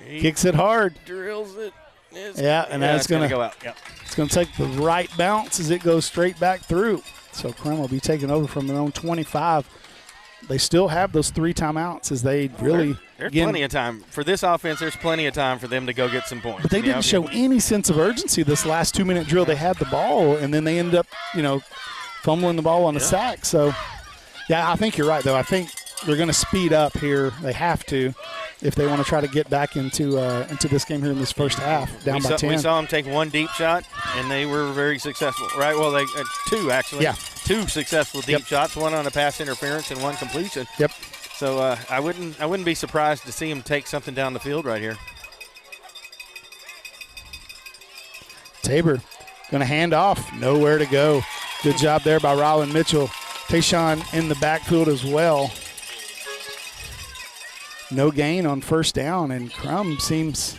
Kicks it hard. Drills it. And that's going to go out. Yep. It's going to take the right bounce as it goes straight back through. So Krum will be taking over from their own 25. They still have those 3 timeouts as they really – There's plenty of time. For this offense, there's plenty of time for them to go get some points. But they didn't show any sense of urgency this last 2-minute drill. They had the ball, and then they ended up, fumbling the ball on the sack. So, I think you're right, though. I think they're going to speed up here. They have to if they want to try to get back into this game here in this first half, down by 10. We saw them take one deep shot, and they were very successful, right? Well, they 2, actually. Yeah. 2 successful deep shots, one on a pass interference and one completion. Yep. So I wouldn't be surprised to see him take something down the field right here. Tabor going to hand off. Nowhere to go. Good job there by Rylan Mitchell. Tayshawn in the backfield as well. No gain on first down, and Krum seems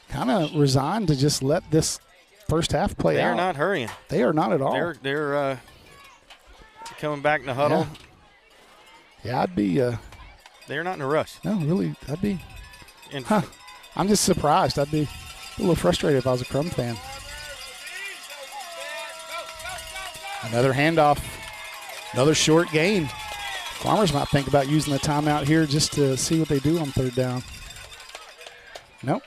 kind of resigned to just let this first half play out. They're not hurrying. They are not at all. They're coming back in the huddle. Yeah, I'd be. They're not in a rush. No, really, I'd be. I'm just surprised. I'd be a little frustrated if I was a Krum fan. Another handoff. Another short gain. Farmers might think about using the timeout here just to see what they do on third down. Nope.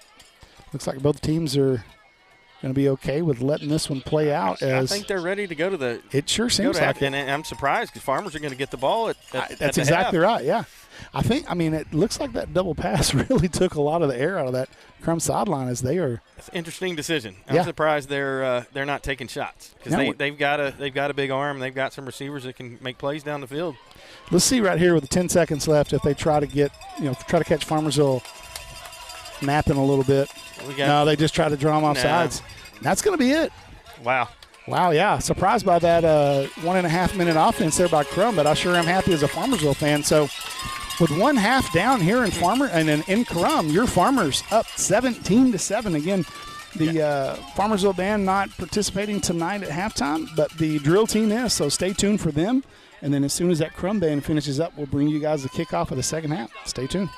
Looks like both teams are going to be okay with letting this one play out. I think they're ready to go to the. It sure seems like it. And I'm surprised because Farmers are going to get the ball at that's the exactly half. right. Yeah, it looks like that double pass really took a lot of the air out of that Krum sideline as they are. It's an interesting decision. I'm surprised they're not taking shots because they've got a big arm. They've got some receivers that can make plays down the field. Let's see right here with the 10 seconds left if they try to catch Farmersville napping a little bit. No, they just try to draw them off sides. That's going to be it. Wow, yeah. Surprised by that 1.5 minute offense there by Krum, but I sure am happy as a Farmersville fan. So with 1 half down here in Krum, your Farmers up 17-7. Again, the Farmersville band not participating tonight at halftime, but the drill team is, so stay tuned for them. And then as soon as that Krum band finishes up, we'll bring you guys the kickoff of the second half. Stay tuned.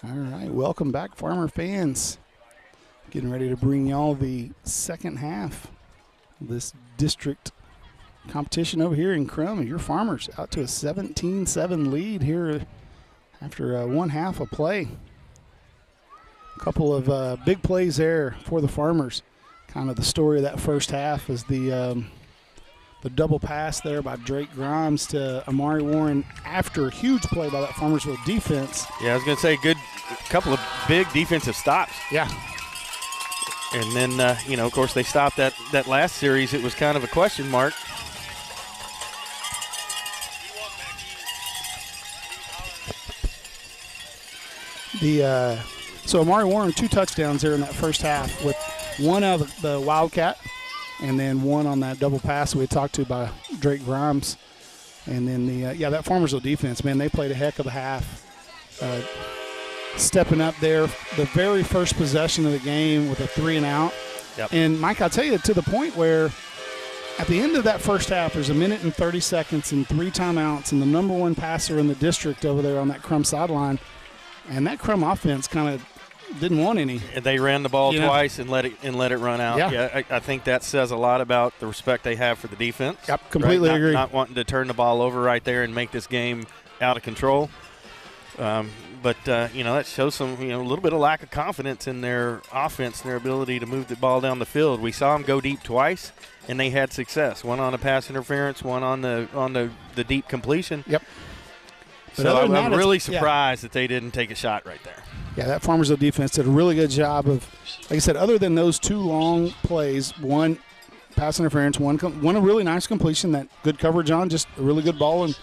All right, welcome back, Farmer fans. Getting ready to bring y'all the second half of this district competition over here in Krum. Your Farmers out to a 17-7 lead here after one half of play. A couple of big plays there for the Farmers. Kind of the story of that first half is the double pass there by Drake Grimes to Amari Warren after a huge play by that Farmersville defense. Yeah, I was going to say couple of big defensive stops. Yeah. And then, of course, they stopped that last series. It was kind of a question mark. So Amari Warren, 2 touchdowns there in that first half, with one out of the Wildcat and then one on that double pass we had talked to by Drake Grimes. And then that Farmersville defense, man, they played a heck of a half. Stepping up there, the very first possession of the game with a 3-and-out. Yep. And, Mike, I'll tell you, to the point where at the end of that first half, there's 1 minute and 30 seconds and 3 timeouts, and the number one passer in the district over there on that Krum sideline. And that Krum offense kind of didn't want any. They ran the ball twice and let it run out. Yeah. I think that says a lot about the respect they have for the defense. Yep, completely agree. Not wanting to turn the ball over right there and make this game out of control. But that shows some, a little bit of lack of confidence in their offense and their ability to move the ball down the field. We saw them go deep twice, and they had success. One on a pass interference, one on the deep completion. Yep. So I'm really surprised that they didn't take a shot right there. Yeah, that Farmersville defense did a really good job of, like I said, other than those 2 long plays, one pass interference, one a really nice completion, that good coverage on, just a really good ball and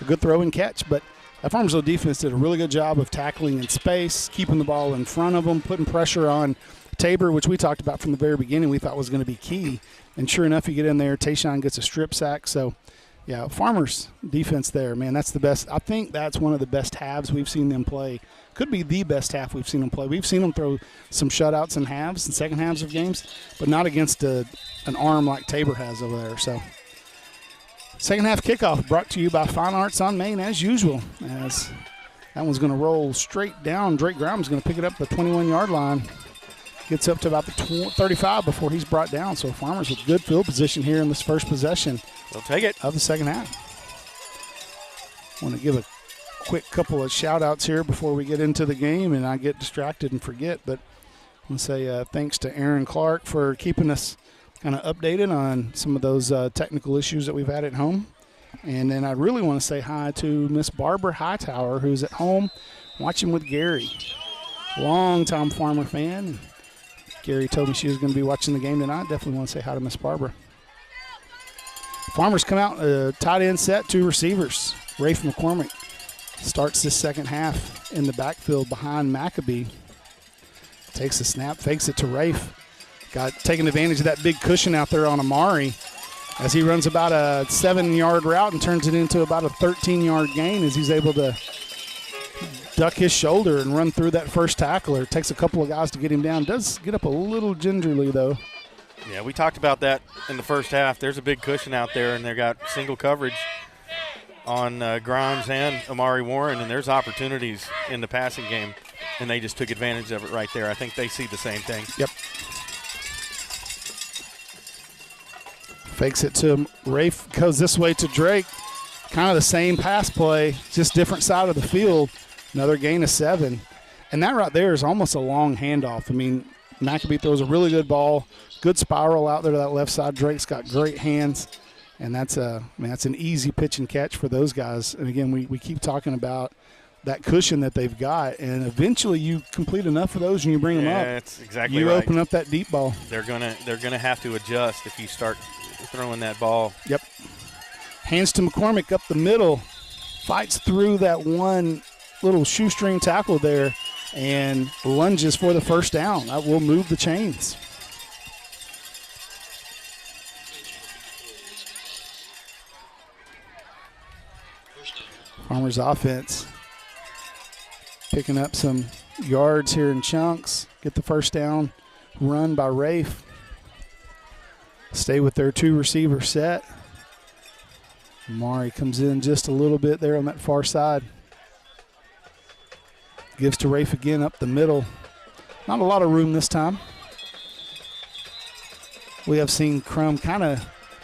a good throw and catch. But that Farmersville defense did a really good job of tackling in space, keeping the ball in front of them, putting pressure on Tabor, which we talked about from the very beginning, we thought was going to be key. And sure enough, you get in there, Tayshawn gets a strip sack. So, yeah, Farmers defense there, man, that's the best. I think that's one of the best halves we've seen them play. Could be the best half we've seen them play. We've seen them throw some shutouts in halves and second halves of games, but not against an arm like Tabor has over there. So, second half kickoff brought to you by Fine Arts on Main, as usual. As that one's going to roll straight down. Drake Grimes is going to pick it up the 21-yard line. Gets up to about the 35 before he's brought down. So Farmers with good field position here in this first possession. They'll take it. Of the second half. Want to give a quick couple of shout-outs here before we get into the game, and I get distracted and forget. But I want to say thanks to Aaron Clark for keeping us kind of updated on some of those technical issues that we've had at home. And then I really want to say hi to Miss Barbara Hightower, who's at home watching with Gary. Long-time Farmer fan. Gary told me she was going to be watching the game tonight. Definitely want to say hi to Miss Barbara. Farmers come out, tight end set, 2 receivers. Rafe McCormick starts this second half in the backfield behind Maccabee. Takes the snap, fakes it to Rafe. Taking advantage of that big cushion out there on Amari as he runs about a 7-yard route and turns it into about a 13-yard gain as he's able to duck his shoulder and run through that first tackler. It takes a couple of guys to get him down. Does get up a little gingerly, though. Yeah, we talked about that in the first half. There's a big cushion out there, and they got single coverage on Grimes and Amari Warren, and there's opportunities in the passing game, and they just took advantage of it right there. I think they see the same thing. Yep. Fakes it to Rafe, goes this way to Drake. Kind of the same pass play, just different side of the field. Another gain of 7. And that right there is almost a long handoff. I mean, Maccabee throws a really good ball, good spiral out there to that left side. Drake's got great hands, and that's an easy pitch and catch for those guys. And, again, we keep talking about that cushion that they've got, and eventually you complete enough of those and you bring them up. That's exactly you right. Open up that deep ball. They're gonna have to adjust if you start throwing that ball. Yep. Hands to McCormick up the middle, fights through that one little shoestring tackle there, and lunges for the first down. That will move the chains. Farmers offense picking up some yards here in chunks. Get the first down run by Rafe. Stay with their 2 receiver set. Amari comes in just a little bit there on that far side. Gives to Rafe again up the middle. Not a lot of room this time. We have seen Krum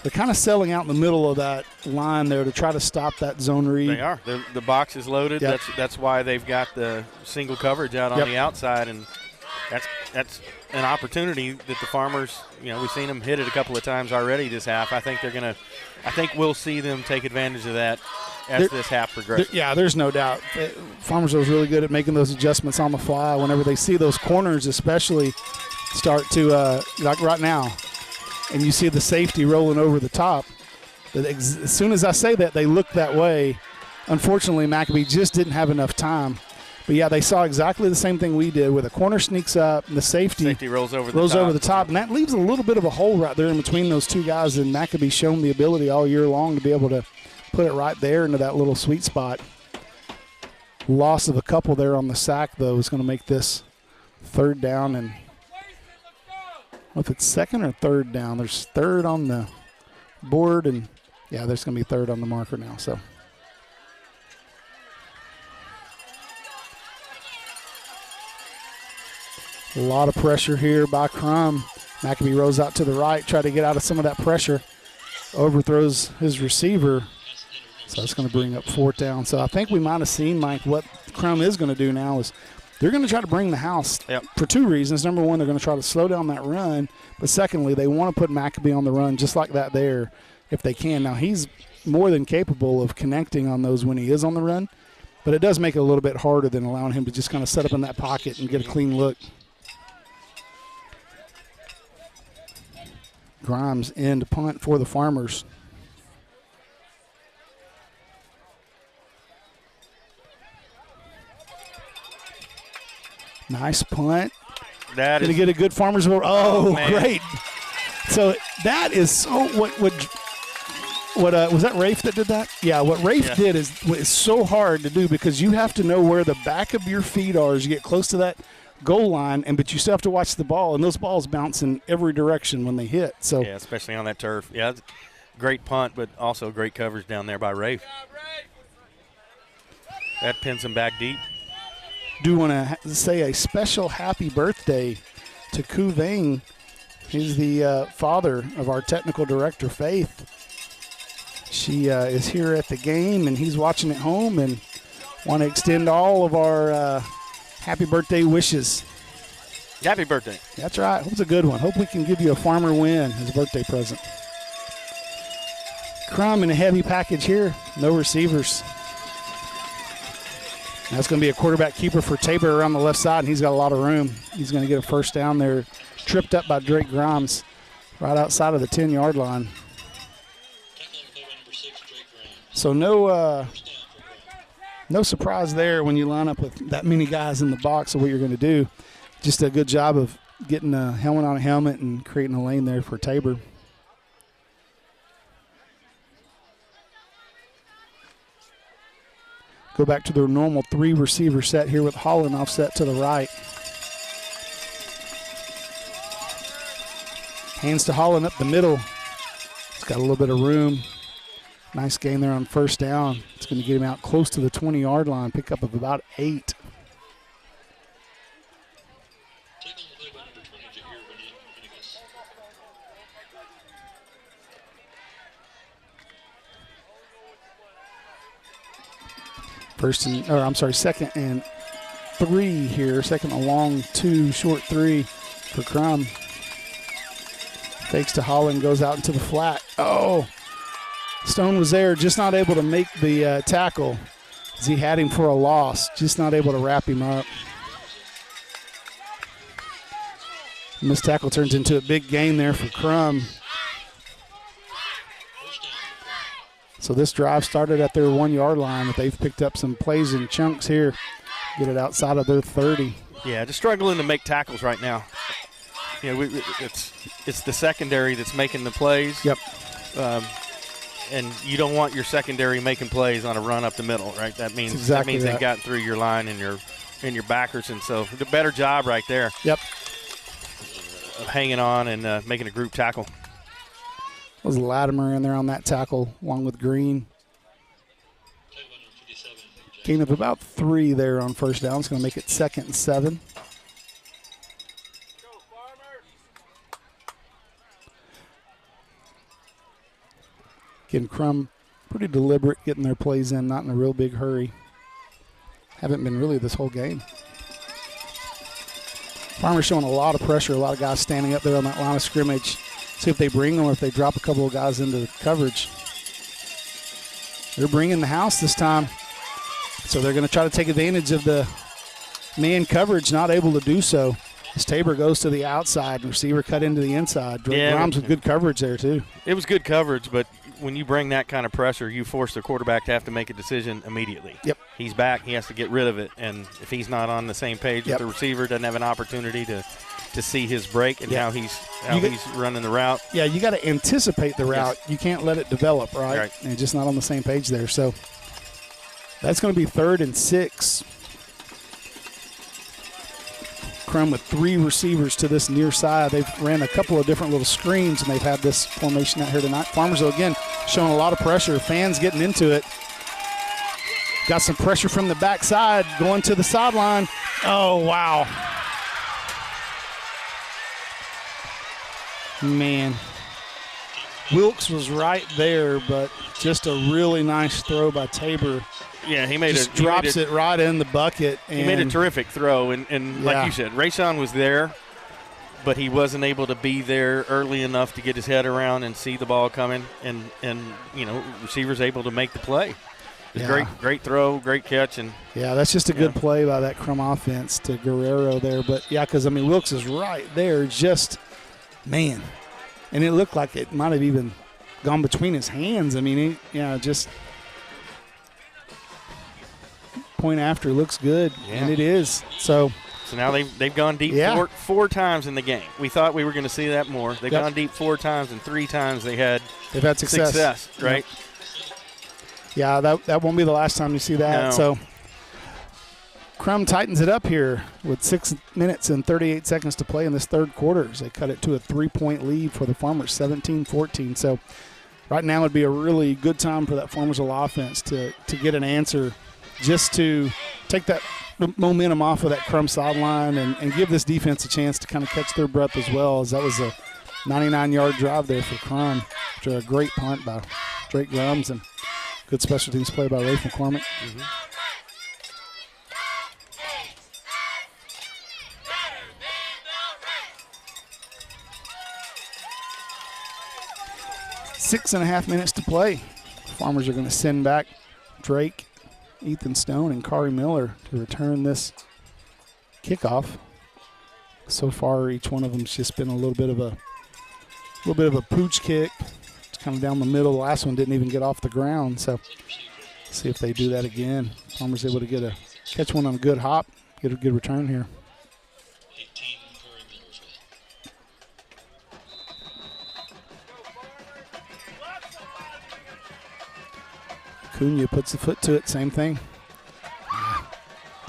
they're kind of selling out in the middle of that line there to try to stop that zone read. They are. The box is loaded. Yep. That's why they've got the single coverage out on Yep. the outside, and that's an opportunity that the Farmers, we've seen them hit it a couple of times already this half. I think we'll see them take advantage of that as this half progresses. There's no doubt. Farmersville's really good at making those adjustments on the fly whenever they see those corners especially start to, like right now, and you see the safety rolling over the top. As soon as I say that, they look that way. Unfortunately, Maccabee just didn't have enough time. But, yeah, they saw exactly the same thing we did, where the corner sneaks up and the safety rolls over the top. And that leaves a little bit of a hole right there in between those two guys, and Maccabee's shown the ability all year long to be able to put it right there into that little sweet spot. Loss of a couple there on the sack, though, is going to make this third down. And if it's second or third down, there's third on the board, and, yeah, there's going to be third on the marker now. So. A lot of pressure here by Krum. Maccabee rolls out to the right, try to get out of some of that pressure. Overthrows his receiver. So that's going to bring up fourth down. So I think we might have seen, Mike, what Krum is going to do now is they're going to try to bring the house for two reasons. Number one, they're going to try to slow down that run. But secondly, they want to put Maccabee on the run just like that there if they can. Now, he's more than capable of connecting on those when he is on the run. But it does make it a little bit harder than allowing him to just kind of set up in that pocket and get a clean look. Grimes in to punt for the Farmers. Nice punt. That Gonna get a good Farmersville. Oh, great. So that is so what was that Rafe that did that? Yeah, what Rafe did is so hard to do because you have to know where the back of your feet are as you get close to that goal line, but you still have to watch the ball, and those balls bounce in every direction when they hit. So yeah, especially on that turf. Yeah, great punt, but also great coverage down there by Rafe. That pins him back deep. Do want to say a special happy birthday to Ku Vang. He's the father of our technical director, Faith. She is here at the game, and he's watching at home, and want to extend all of our happy birthday wishes. Happy birthday. That's right. Hope it's a good one. Hope we can give you a farmer win as a birthday present. Krum in a heavy package here. No receivers. That's going to be a quarterback keeper for Tabor around the left side, and he's got a lot of room. He's going to get a first down there. Tripped up by Drake Grimes right outside of the 10-yard line. So no surprise there when you line up with that many guys in the box of what you're going to do. Just a good job of getting a helmet on a helmet and creating a lane there for Tabor. Go back to the normal three-receiver set here with Holland offset to the right. Hands to Holland up the middle. He's got a little bit of room. Nice gain there on first down. It's going to get him out close to the 20-yard line, pick up of about 8. Second and 3 here. Second and long 2, short 3 for Krum. Fakes to Holland, goes out into the flat. Oh, Stone was there, just not able to make the tackle as he had him for a loss. Just not able to wrap him up. And this tackle turns into a big gain there for Krum. So this drive started at their 1-yard line, but they've picked up some plays in chunks here. Get it outside of their 30. Yeah, just struggling to make tackles right now. You know, it's the secondary that's making the plays. Yep. And you don't want your secondary making plays on a run up the middle, right? That means they've gotten through your line and your backers, and so the better job right there. Yep. Of hanging on and making a group tackle. Was Latimer in there on that tackle along with Green. Gain of about 3 there on first down. It's going to make it 2nd and 7. Again, Krum pretty deliberate getting their plays in, not in a real big hurry. Haven't been really this whole game. Farmers showing a lot of pressure, a lot of guys standing up there on that line of scrimmage. See if they bring them or if they drop a couple of guys into coverage. They're bringing the house this time. So they're going to try to take advantage of the man coverage, not able to do so. As Tabor goes to the outside, receiver cut into the inside. Grimes with good coverage there too. It was good coverage, but when you bring that kind of pressure, you force the quarterback to have to make a decision immediately. Yep. He's back. He has to get rid of it. And if he's not on the same page with the receiver, doesn't have an opportunity to see his break and how he's running the route. Yeah, you got to anticipate the route. Yes. You can't let it develop, right? And just not on the same page there. So that's going to be 3rd and 6. Krum with 3 receivers to this near side. They've ran a couple of different little screens, and they've had this formation out here tonight. Farmersville, again, showing a lot of pressure. Fans getting into it. Got some pressure from the backside, going to the sideline. Oh, wow. Man. Wilkes was right there, but just a really nice throw by Tabor. Yeah, he drops it right in the bucket. And he made a terrific throw, and like you said, Rayshon was there, but he wasn't able to be there early enough to get his head around and see the ball coming, and receivers able to make the play. Great throw, great catch, and that's just a good play by that Krum offense to Guerrero there. But because Wilkes is right there, just man, and it looked like it might have even gone between his hands. Just. Point after looks good, and it is. So now they've gone deep four times in the game. We thought we were going to see that more. They've gone deep 4 times, and 3 times they've had success. Right? Yeah, that won't be the last time you see that. No. So Krum tightens it up here with 6 minutes and 38 seconds to play in this third quarter. As they cut it to a 3-point lead for the Farmers, 17-14. So right now would be a really good time for that Farmersville offense to get an answer, just to take that momentum off of that Krum sideline and give this defense a chance to kind of catch their breath as well, as that was a 99-yard drive there for Krum after a great punt by Drake Grums and good special teams play by Rafe McCormick. Mm-hmm. Six and a half minutes to play. Farmers are going to send back Drake, Ethan Stone, and Kari Miller to return this kickoff. So far, each one of them's just been a little bit of a pooch kick. It's kind of down the middle. The last one didn't even get off the ground. So see if they do that again. Farmers able to catch one on a good hop, get a good return here. 18, Kari Miller's Cunha puts the foot to it, same thing.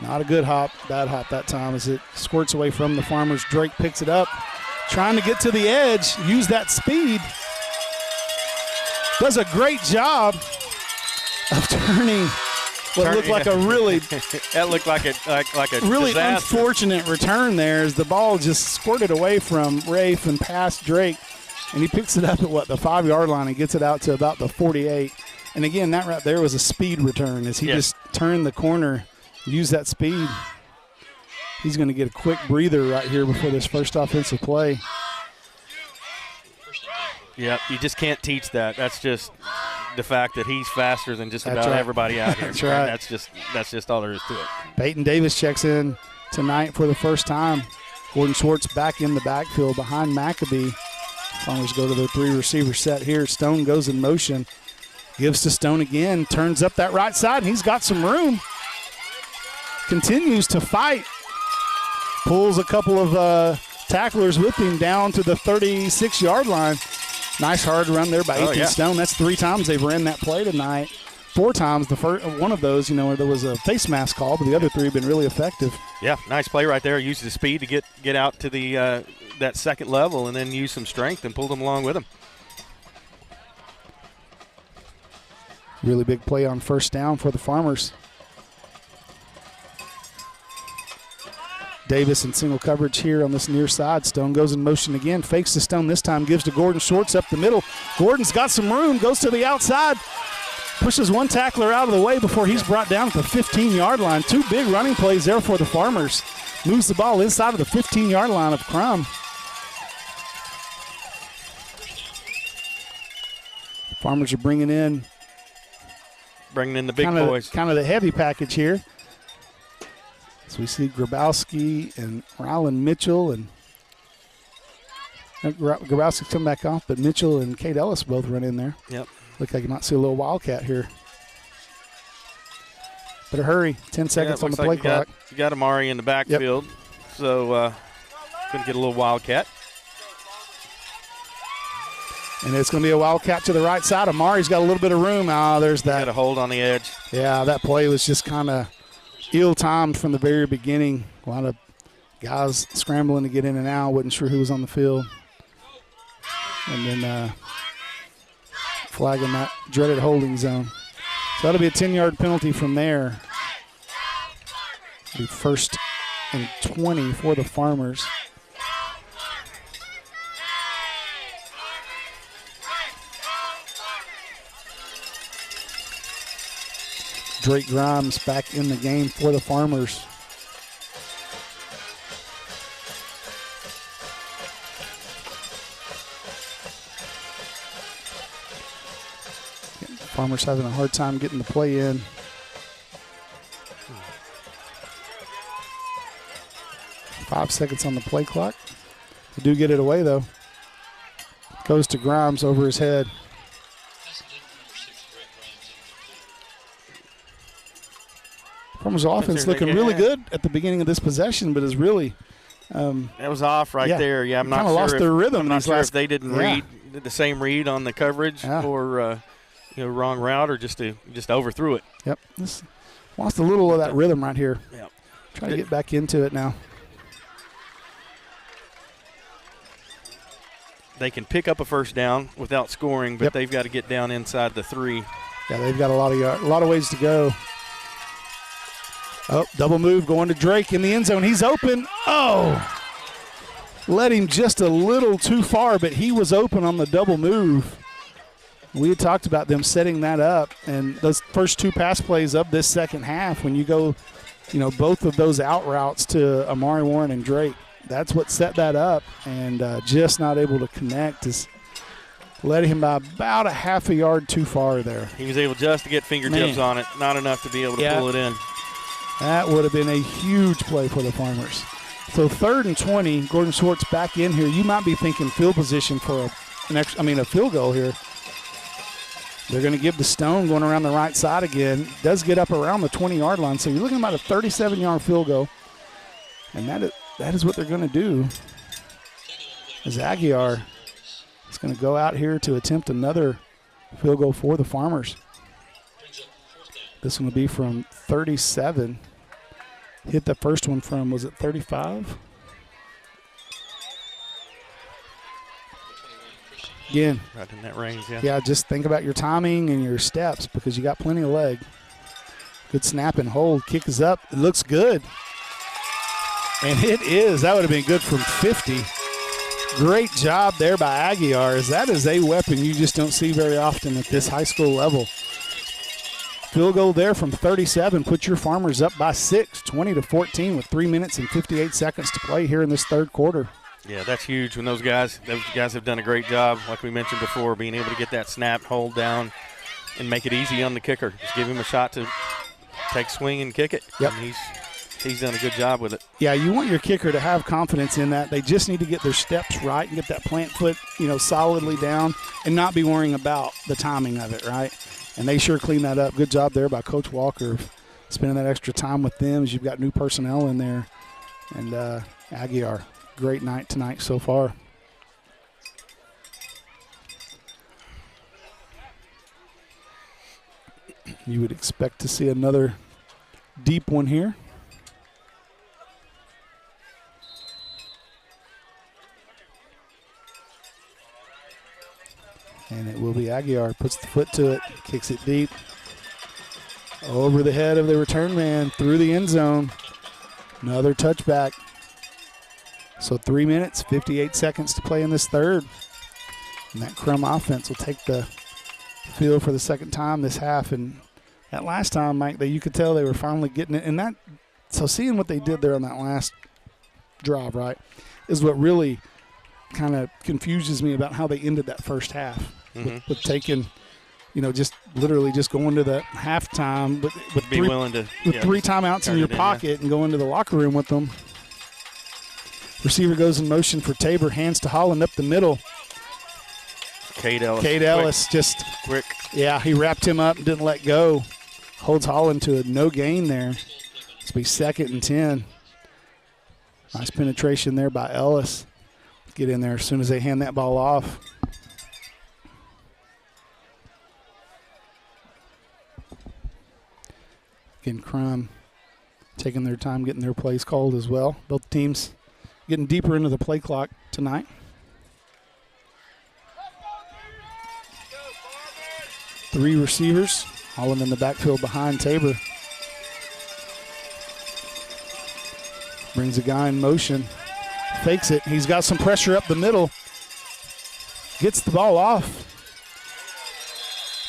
Not a good hop, bad hop that time as it squirts away from the Farmers. Drake picks it up, trying to get to the edge, use that speed. Does a great job of turning what looked like a really that looked like a really disaster. Unfortunate return there as the ball just squirted away from Rafe and past Drake, and he picks it up at the 5-yard line and gets it out to about the 48. And again, that right there was a speed return as he just turned the corner, used that speed. He's going to get a quick breather right here before this first offensive play. Yep, you just can't teach that. That's just the fact that he's faster than just about everybody out here. That's right. That's just all there is to it. Peyton Davis checks in tonight for the first time. Gordon Schwartz back in the backfield behind Maccabee. Farmers go to their 3-receiver set here. Stone goes in motion. Gives to Stone again, turns up that right side, and he's got some room. Continues to fight. Pulls a couple of tacklers with him down to the 36-yard line. Nice hard run there by Ethan Stone. That's 3 times they've ran that play tonight. 4 times. The first one of those, there was a face mask call, but the other 3 have been really effective. Yeah, nice play right there. Used the speed to get out to the that second level, and then use some strength and pulled them along with him. Really big play on first down for the Farmers. Davis in single coverage here on this near side. Stone goes in motion again, fakes the Stone this time, gives to Gordon Shorts up the middle. Gordon's got some room, goes to the outside, pushes one tackler out of the way before he's brought down at the 15-yard line. Two big running plays there for the Farmers. Moves the ball inside of the 15-yard line of Krum. Farmers are bringing in the big boys. Kind of the heavy package here. So we see Grabowski and Rylan Mitchell, and Grabowski's come back off, but Mitchell and Kate Ellis both run in there. Yep. Look like you might see a little Wildcat here. Better hurry. 10 seconds on the play clock. You got Amari in the backfield, so going to get a little Wildcat. And it's going to be a Wildcat to the right side. Amari's got a little bit of room. There's that. Got a hold on the edge. Yeah, that play was just kind of ill-timed from the very beginning. A lot of guys scrambling to get in and out. Wasn't sure who was on the field. And then flagging that dreaded holding zone. So that'll be a 10-yard penalty from there. It'll be 1st and 20 for the Farmers. Drake Grimes back in the game for the Farmers. Farmers having a hard time getting the play in. Five seconds on the play clock. They do get it away, though. Goes to Grimes over his head. Farmers' offense looking really good at the beginning of this possession, but is really that was off right there. Yeah, I'm not sure lost their rhythm. I'm not sure if they didn't read the same read on the coverage or wrong route, or just overthrew it. Yep, this lost a little of that rhythm right here. Yep. Trying to get back into it now. They can pick up a first down without scoring, but they've got to get down inside the 3. Yeah, they've got a lot of ways to go. Oh, double move going to Drake in the end zone. He's open. Oh, led him just a little too far, but he was open on the double move. We had talked about them setting that up, and those first 2 pass plays of this second half, when you go, both of those out routes to Amari Warren and Drake, that's what set that up, and just not able to connect is led him by about a half a yard too far there. He was able just to get fingertips on it, not enough to be able to pull it in. That would have been a huge play for the Farmers. So 3rd and 20, Gordon Schwartz back in here. You might be thinking field position for a field goal here. They're going to give the Stone going around the right side again. Does get up around the 20-yard line, so you're looking about a 37-yard field goal. And that is what they're going to do. As Aguiar is going to go out here to attempt another field goal for the Farmers. This one will be from 37. Hit the first one from, was it 35? Again. Right in that range, yeah. Yeah, just think about your timing and your steps because you got plenty of leg. Good snap and hold. Kick is up. It looks good. And it is. That would have been good from 50. Great job there by Aguiar. That is a weapon you just don't see very often at this high school level. Field goal there from 37. Put your Farmers up by 6, 20-14 with 3 minutes and 58 seconds to play here in this third quarter. Yeah, that's huge when those guys have done a great job, like we mentioned before, being able to get that snap, hold down, and make it easy on the kicker. Just give him a shot to take swing and kick it. Yep. And he's done a good job with it. Yeah, you want your kicker to have confidence in that. They just need to get their steps right and get that plant foot, solidly down and not be worrying about the timing of it, right? And they sure cleaned that up. Good job there by Coach Walker, spending that extra time with them as you've got new personnel in there. And Aguiar, great night tonight so far. You would expect to see another deep one here. And it will be Aguiar. Puts the foot to it, kicks it deep. Over the head of the return man, through the end zone. Another touchback. So 3 minutes, 58 seconds to play in this third. And that Krum offense will take the field for the second time this half. And that last time, Mike, that you could tell they were finally getting it. And that, so seeing what they did there on that last drive, right, is what really kind of confuses me about how they ended that first half with taking, just literally just going to the halftime with three timeouts in your pocket and going to the locker room with them. Receiver goes in motion for Tabor, hands to Holland up the middle. Cade Ellis just quick. Yeah, he wrapped him up and didn't let go. Holds Holland to a no gain there. It's be 2nd and 10. Nice penetration there by Ellis. Get in there as soon as they hand that ball off. Again, Krum taking their time, getting their plays called as well. Both teams getting deeper into the play clock tonight. Three receivers. Holland in the backfield behind Tabor. Brings a guy in motion. Fakes it. He's got some pressure up the middle. Gets the ball off.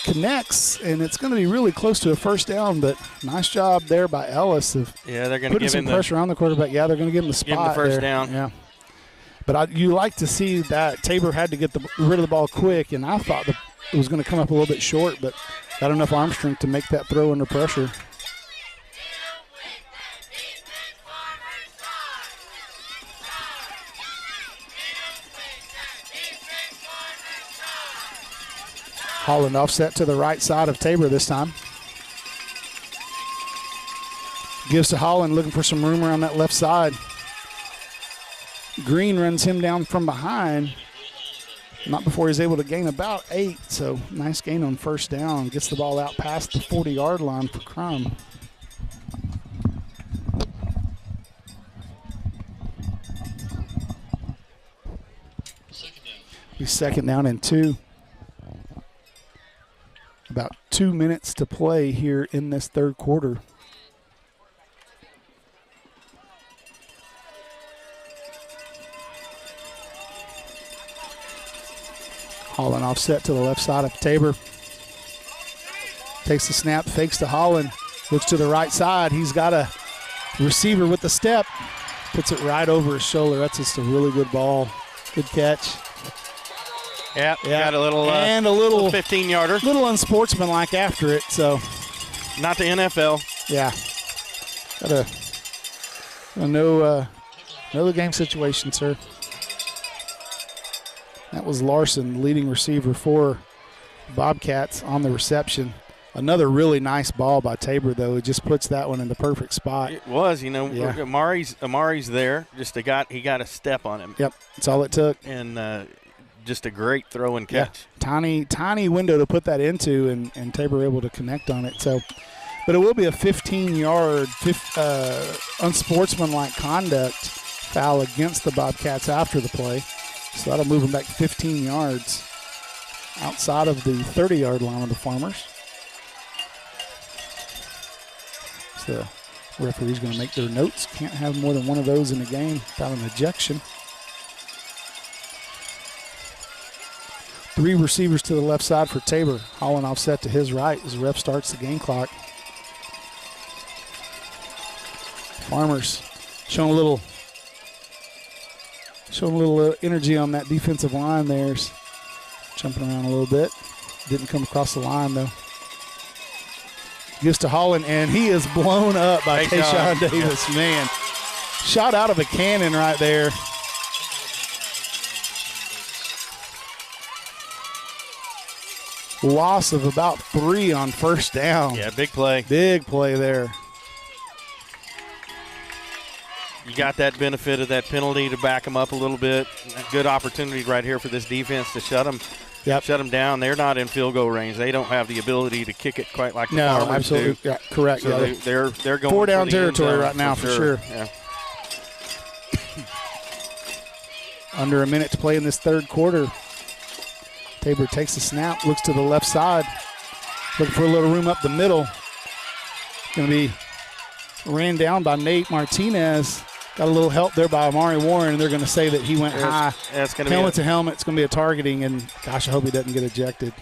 Connects, and it's going to be really close to a first down, but nice job there by Ellis of they're going to give some pressure on the quarterback. Yeah, they're going to give him the spot. Give him the first there. down. Yeah. But you like to see that Tabor had to get rid of the ball quick, and I thought it was going to come up a little bit short, but got enough arm strength to make that throw under pressure. Holland offset to the right side of Tabor this time. Gives to Holland, looking for some room around that left side. Green runs him down from behind. Not before he's able to gain about 8, so nice gain on first down. Gets the ball out past the 40-yard line for Krum. Be 2nd down and 2. About 2 minutes to play here in this third quarter. Holland offset to the left side of Tabor. Takes the snap, fakes to Holland. Looks to the right side. He's got a receiver with the step. Puts it right over his shoulder. That's just a really good ball. Good catch. Yeah, got a little 15-yarder. Little unsportsmanlike after it, so. Not the NFL. Yeah. Got a no the game situation, sir. That was Larson, leading receiver for Bobcats on the reception. Another really nice ball by Tabor, though. It just puts that one in the perfect spot. It was, Amari's there. Just he got a step on him. Yep, that's all it took. And just a great throw and catch. Yeah. Tiny window to put that into, and Tabor able to connect on it. So, but it will be a 15-yard unsportsmanlike conduct foul against the Bobcats after the play. So that'll move them back 15 yards outside of the 30-yard line of the Farmers. So the referee's going to make their notes. Can't have more than one of those in a game without an ejection. 3 receivers to the left side for Tabor. Holland offset to his right as the ref starts the game clock. Farmers showing a little energy on that defensive line there. Jumping around a little bit. Didn't come across the line, though. Gives to Holland, and he is blown up by Tayshawn Davis. Yeah. Man, shot out of a cannon right there. Loss of about 3 on first down. Yeah, big play. Big play there. You got that benefit of that penalty to back them up a little bit. A good opportunity right here for this defense to shut them down. They're not in field goal range. They don't have the ability to kick it quite like the Farmers absolutely. do. Yeah, correct. So yeah, they're going 4 down territory right now for sure. Yeah. Under a minute to play in this third quarter. Tabor takes the snap, looks to the left side, looking for a little room up the middle. Going to be ran down by Nate Martinez. Got a little help there by Amari Warren, and they're going to say that he went high. That's going helmet to helmet. It's going to be a targeting, and, gosh, I hope he doesn't get ejected.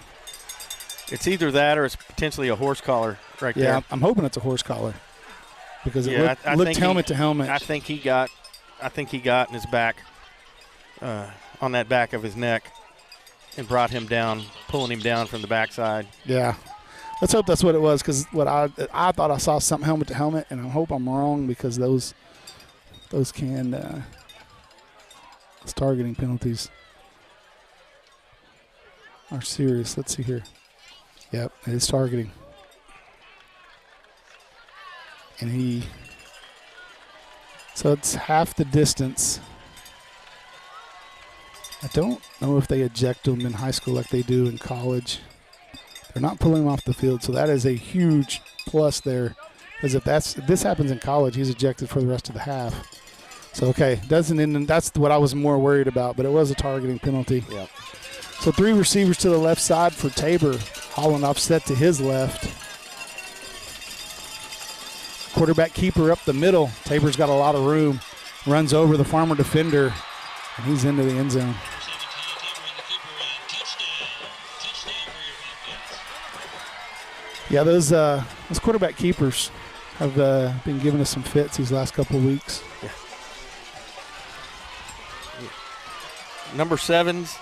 It's either that or it's potentially a horse collar right there. Yeah, I'm hoping it's a horse collar because it looked helmet to helmet. I think he got in his back, on that back of his neck, and brought him down, pulling him down from the backside. Yeah. Let's hope that's what it was, because what I thought I saw something helmet to helmet, and I hope I'm wrong, because those can those targeting penalties are serious. Let's see here. Yep, it is targeting. And so it's half the distance. I don't know if they eject them in high school like they do in college. They're not pulling him off the field, so that is a huge plus there. Because if this happens in college, he's ejected for the rest of the half. So, okay, doesn't end. That's what I was more worried about, but it was a targeting penalty. Yep. So 3 receivers to the left side for Tabor. Holland offset to his left. Quarterback keeper up the middle. Tabor's got a lot of room. Runs over the Farmer defender, and he's into the end zone. Yeah, those quarterback keepers have been giving us some fits these last couple of weeks. Yeah. Number 7s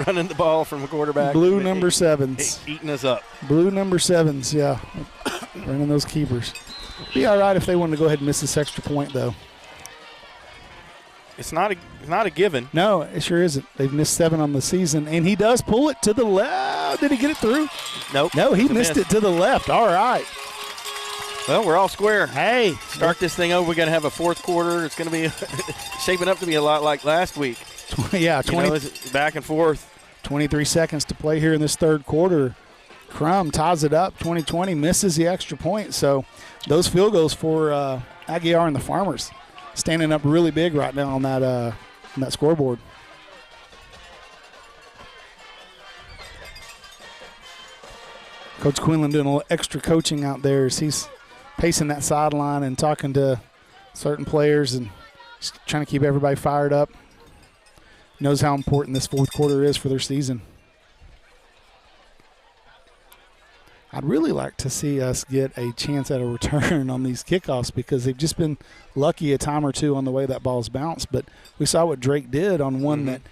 running the ball from a quarterback. Blue number 7s. Eating us up. Blue number 7s, yeah. Running those keepers. Be all right if they wanted to go ahead and miss this extra point, though. It's not a given. No, it sure isn't. They've missed 7 on the season, and he does pull it to the left. Did he get it through? Nope. No, he missed it to the left. All right. Well, we're all square. Hey. Start this thing over. We're going to have a fourth quarter. It's going to be shaping up to be a lot like last week. Yeah, 20. Back and forth. 23 seconds to play here in this third quarter. Krum ties it up. 20-20, misses the extra point. So those field goals for Aguiar and the Farmers standing up really big right now on that scoreboard. Coach Quinlan doing a little extra coaching out there as he's pacing that sideline and talking to certain players and just trying to keep everybody fired up. Knows how important this fourth quarter is for their season. I'd really like to see us get a chance at a return on these kickoffs because they've just been lucky a time or two on the way that ball's bounced. But we saw what Drake did on one that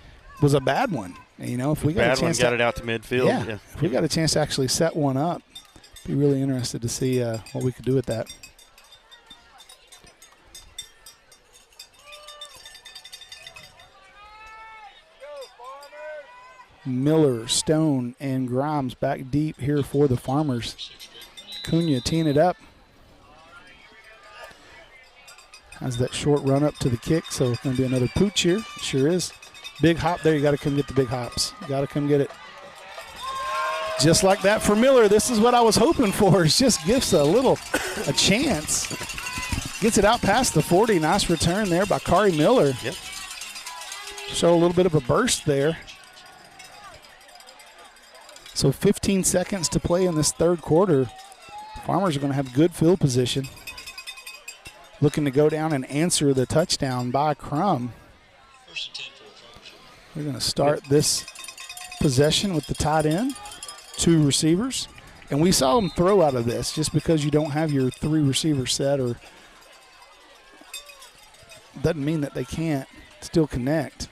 was a bad one. You know, if we got a chance got it out to midfield. Yeah, if we got a chance to actually set one up, be really interested to see what we could do with that. Miller, Stone, and Grimes back deep here for the Farmers. Cunha teeing it up. Has that short run up to the kick, so it's going to be another pooch here. Sure is. Big hop there. You got to come get the big hops. You got to come get it. Just like that for Miller. This is what I was hoping for. It just gives a chance. Gets it out past the 40. Nice return there by Kari Miller. Yep. Show a little bit of a burst there. So 15 seconds to play in this third quarter. Farmers are going to have good field position. Looking to go down and answer the touchdown by Krum. We're going to start this possession with the tight end, 2 receivers. And we saw them throw out of this just because you don't have your 3 receiver set, or doesn't mean that they can't still connect.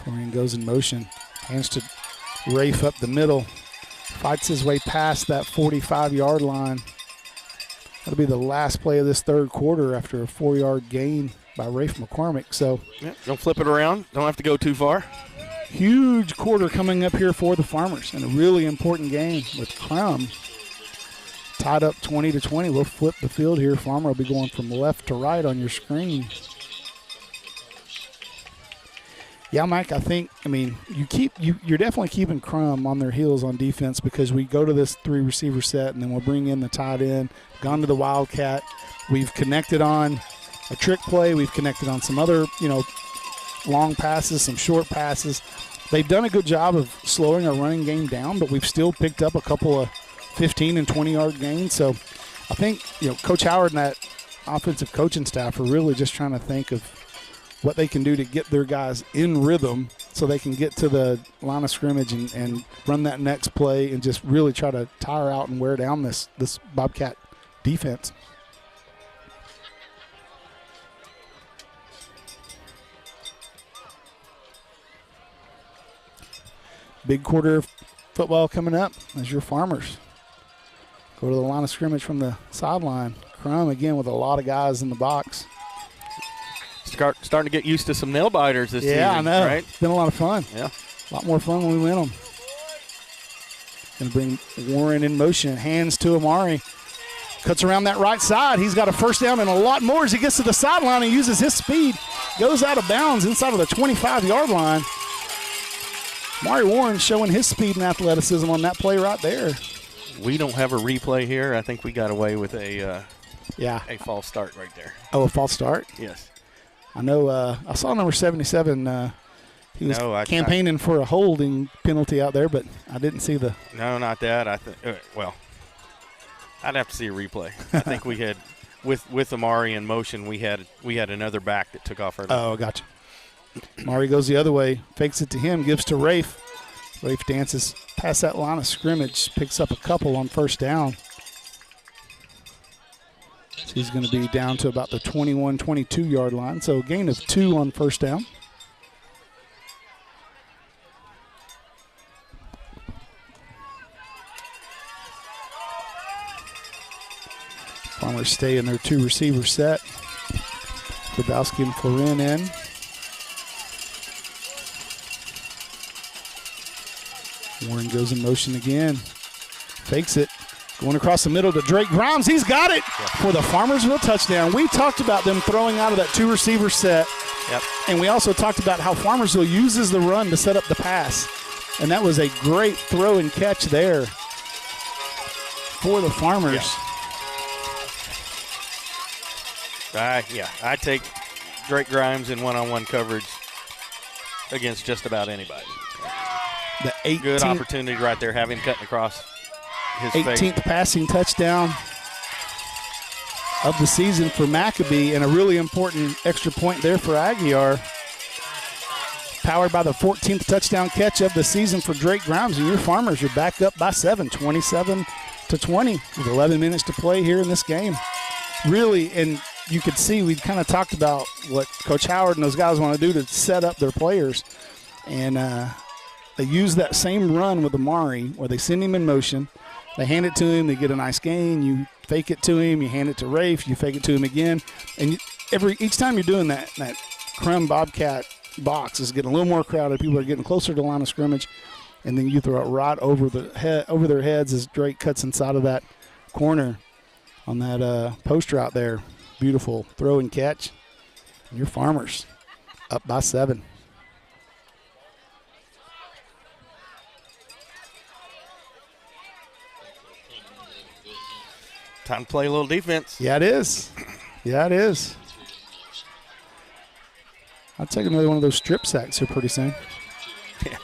Florian goes in motion, hands to Rafe up the middle, fights his way past that 45-yard line. That'll be the last play of this third quarter after a 4-yard gain by Rafe McCormick. So, don't flip it around. Don't have to go too far. Huge quarter coming up here for the Farmers, and a really important game with Krum tied up 20-20. We'll flip the field here. Farmer will be going from left to right on your screen. Yeah, Mike, you're definitely keeping Krum on their heels on defense because we go to this 3 receiver set and then we'll bring in the tight end, gone to the Wildcat. We've connected on a trick play. We've connected on some other, long passes, some short passes. They've done a good job of slowing our running game down, but we've still picked up a couple of 15 and 20-yard gains. So I think, Coach Howard and that offensive coaching staff are really just trying to think of what they can do to get their guys in rhythm so they can get to the line of scrimmage and run that next play and just really try to tire out and wear down this Bobcat defense. Big quarter of football coming up as your Farmers go to the line of scrimmage from the sideline. Krum again with a lot of guys in the box. Starting to get used to some nail biters this season. Yeah, I know. Right? It's been a lot of fun. Yeah. A lot more fun when we win them. Going to bring Warren in motion. Hands to Amari. Cuts around that right side. He's got a first down and a lot more as he gets to the sideline and uses his speed. Goes out of bounds inside of the 25-yard line. Amari Warren showing his speed and athleticism on that play right there. We don't have a replay here. I think we got away with a false start right there. Oh, a false start? Yes. I know I saw number 77. He was campaigning for a holding penalty out there, but I didn't see the. No, not that. I'd have to see a replay. I think we had with Amari in motion. We had another back that took off our. Oh, gotcha. Amari goes the other way, fakes it to him, gives to Rafe. Rafe dances past that line of scrimmage, picks up a couple on first down. So he's going to be down to about the 21, 22-yard line. So a gain of 2 on first down. Farmers stay in their 2-receiver set. Grabowski and Florin in. Warren goes in motion again. Fakes it. Going across the middle to Drake Grimes. He's got it for the Farmersville touchdown. We talked about them throwing out of that 2-receiver set. Yep. And we also talked about how Farmersville uses the run to set up the pass. And that was a great throw and catch there for the Farmers. I take Drake Grimes in one-on-one coverage against just about anybody. The 18th, good opportunity right there, having cutting across his 18th face. Passing touchdown of the season for Maccabee, and a really important extra point there for Aguiar. Powered by the 14th touchdown catch of the season for Drake Grimes, and your Farmers are back up by 7, 27-20, with 11 minutes to play here in this game. Really, and you could see we kind of talked about what Coach Howard and those guys want to do to set up their players, and they use that same run with Amari where they send him in motion. They hand it to him. They get a nice gain. You fake it to him. You hand it to Rafe. You fake it to him again. And each time you're doing that Krum Bobcat box is getting a little more crowded. People are getting closer to the line of scrimmage. And then you throw it right over their heads as Drake cuts inside of that corner on that post route there. Beautiful throw and catch. And your Farmers up by 7. Time to play a little defense. Yeah, it is. Yeah, it is. I'll take another one of those strip sacks here pretty soon. Yeah.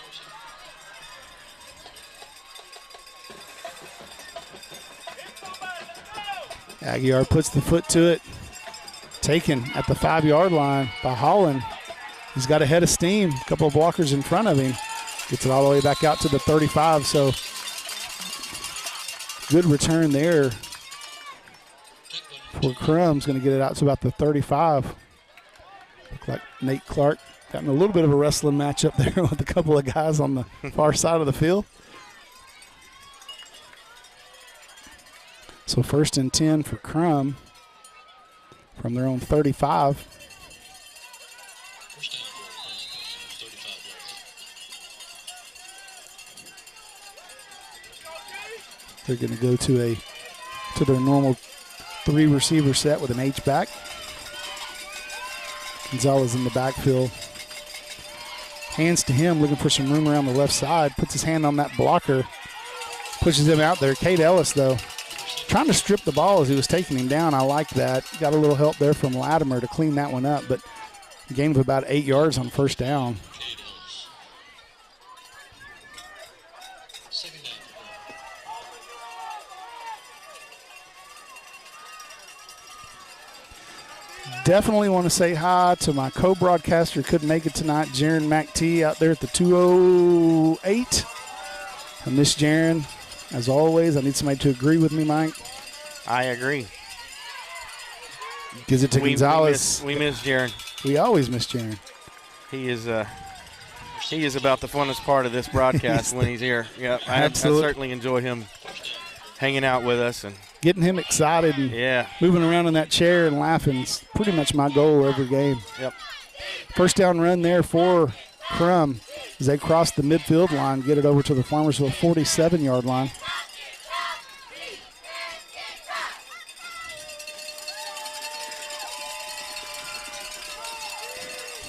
Aguiar puts the foot to it. Taken at the 5-yard line by Holland. He's got a head of steam. A couple of blockers in front of him. Gets it all the way back out to the 35. So good return there for Krum's. Going to get it out to about the 35. Look like Nate Clark got in a little bit of a wrestling matchup there with a couple of guys on the far side of the field. So 1st and 10 for Krum from their own 35. First down for 35 yards. They're going to go to their normal 3-receiver set with an H-back. Gonzalez in the backfield. Hands to him, looking for some room around the left side. Puts his hand on that blocker. Pushes him out there. Cade Ellis, though, trying to strip the ball as he was taking him down. I like that. Got a little help there from Latimer to clean that one up, but a gain of about 8 yards on first down. Definitely want to say hi to my co-broadcaster who couldn't make it tonight, Jaron McT, out there at the 208. I miss Jaron, as always. I need somebody to agree with me, Mike. I agree. Gives it to Gonzalez. We miss Jaron. We always miss Jaron. He is about the funnest part of this broadcast when he's here. Yeah, I certainly enjoy him hanging out with us and getting him excited and moving around in that chair and laughing is pretty much my goal every game. Yep. First down run there for Krum as they cross the midfield line, get it over to the Farmersville 47-yard line.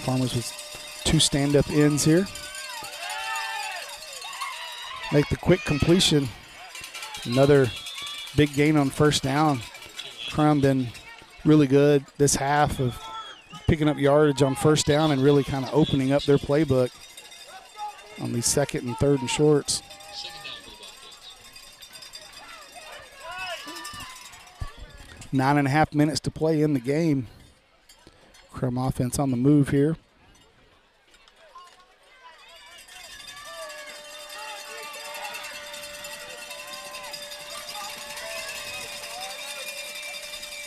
Farmers with 2 stand-up ends here. Make the quick completion. Another big gain on first down. Krum been really good this half of picking up yardage on first down and really kind of opening up their playbook on these 2nd and 3rd and shorts. Nine and a half minutes to play in the game. Krum offense on the move here.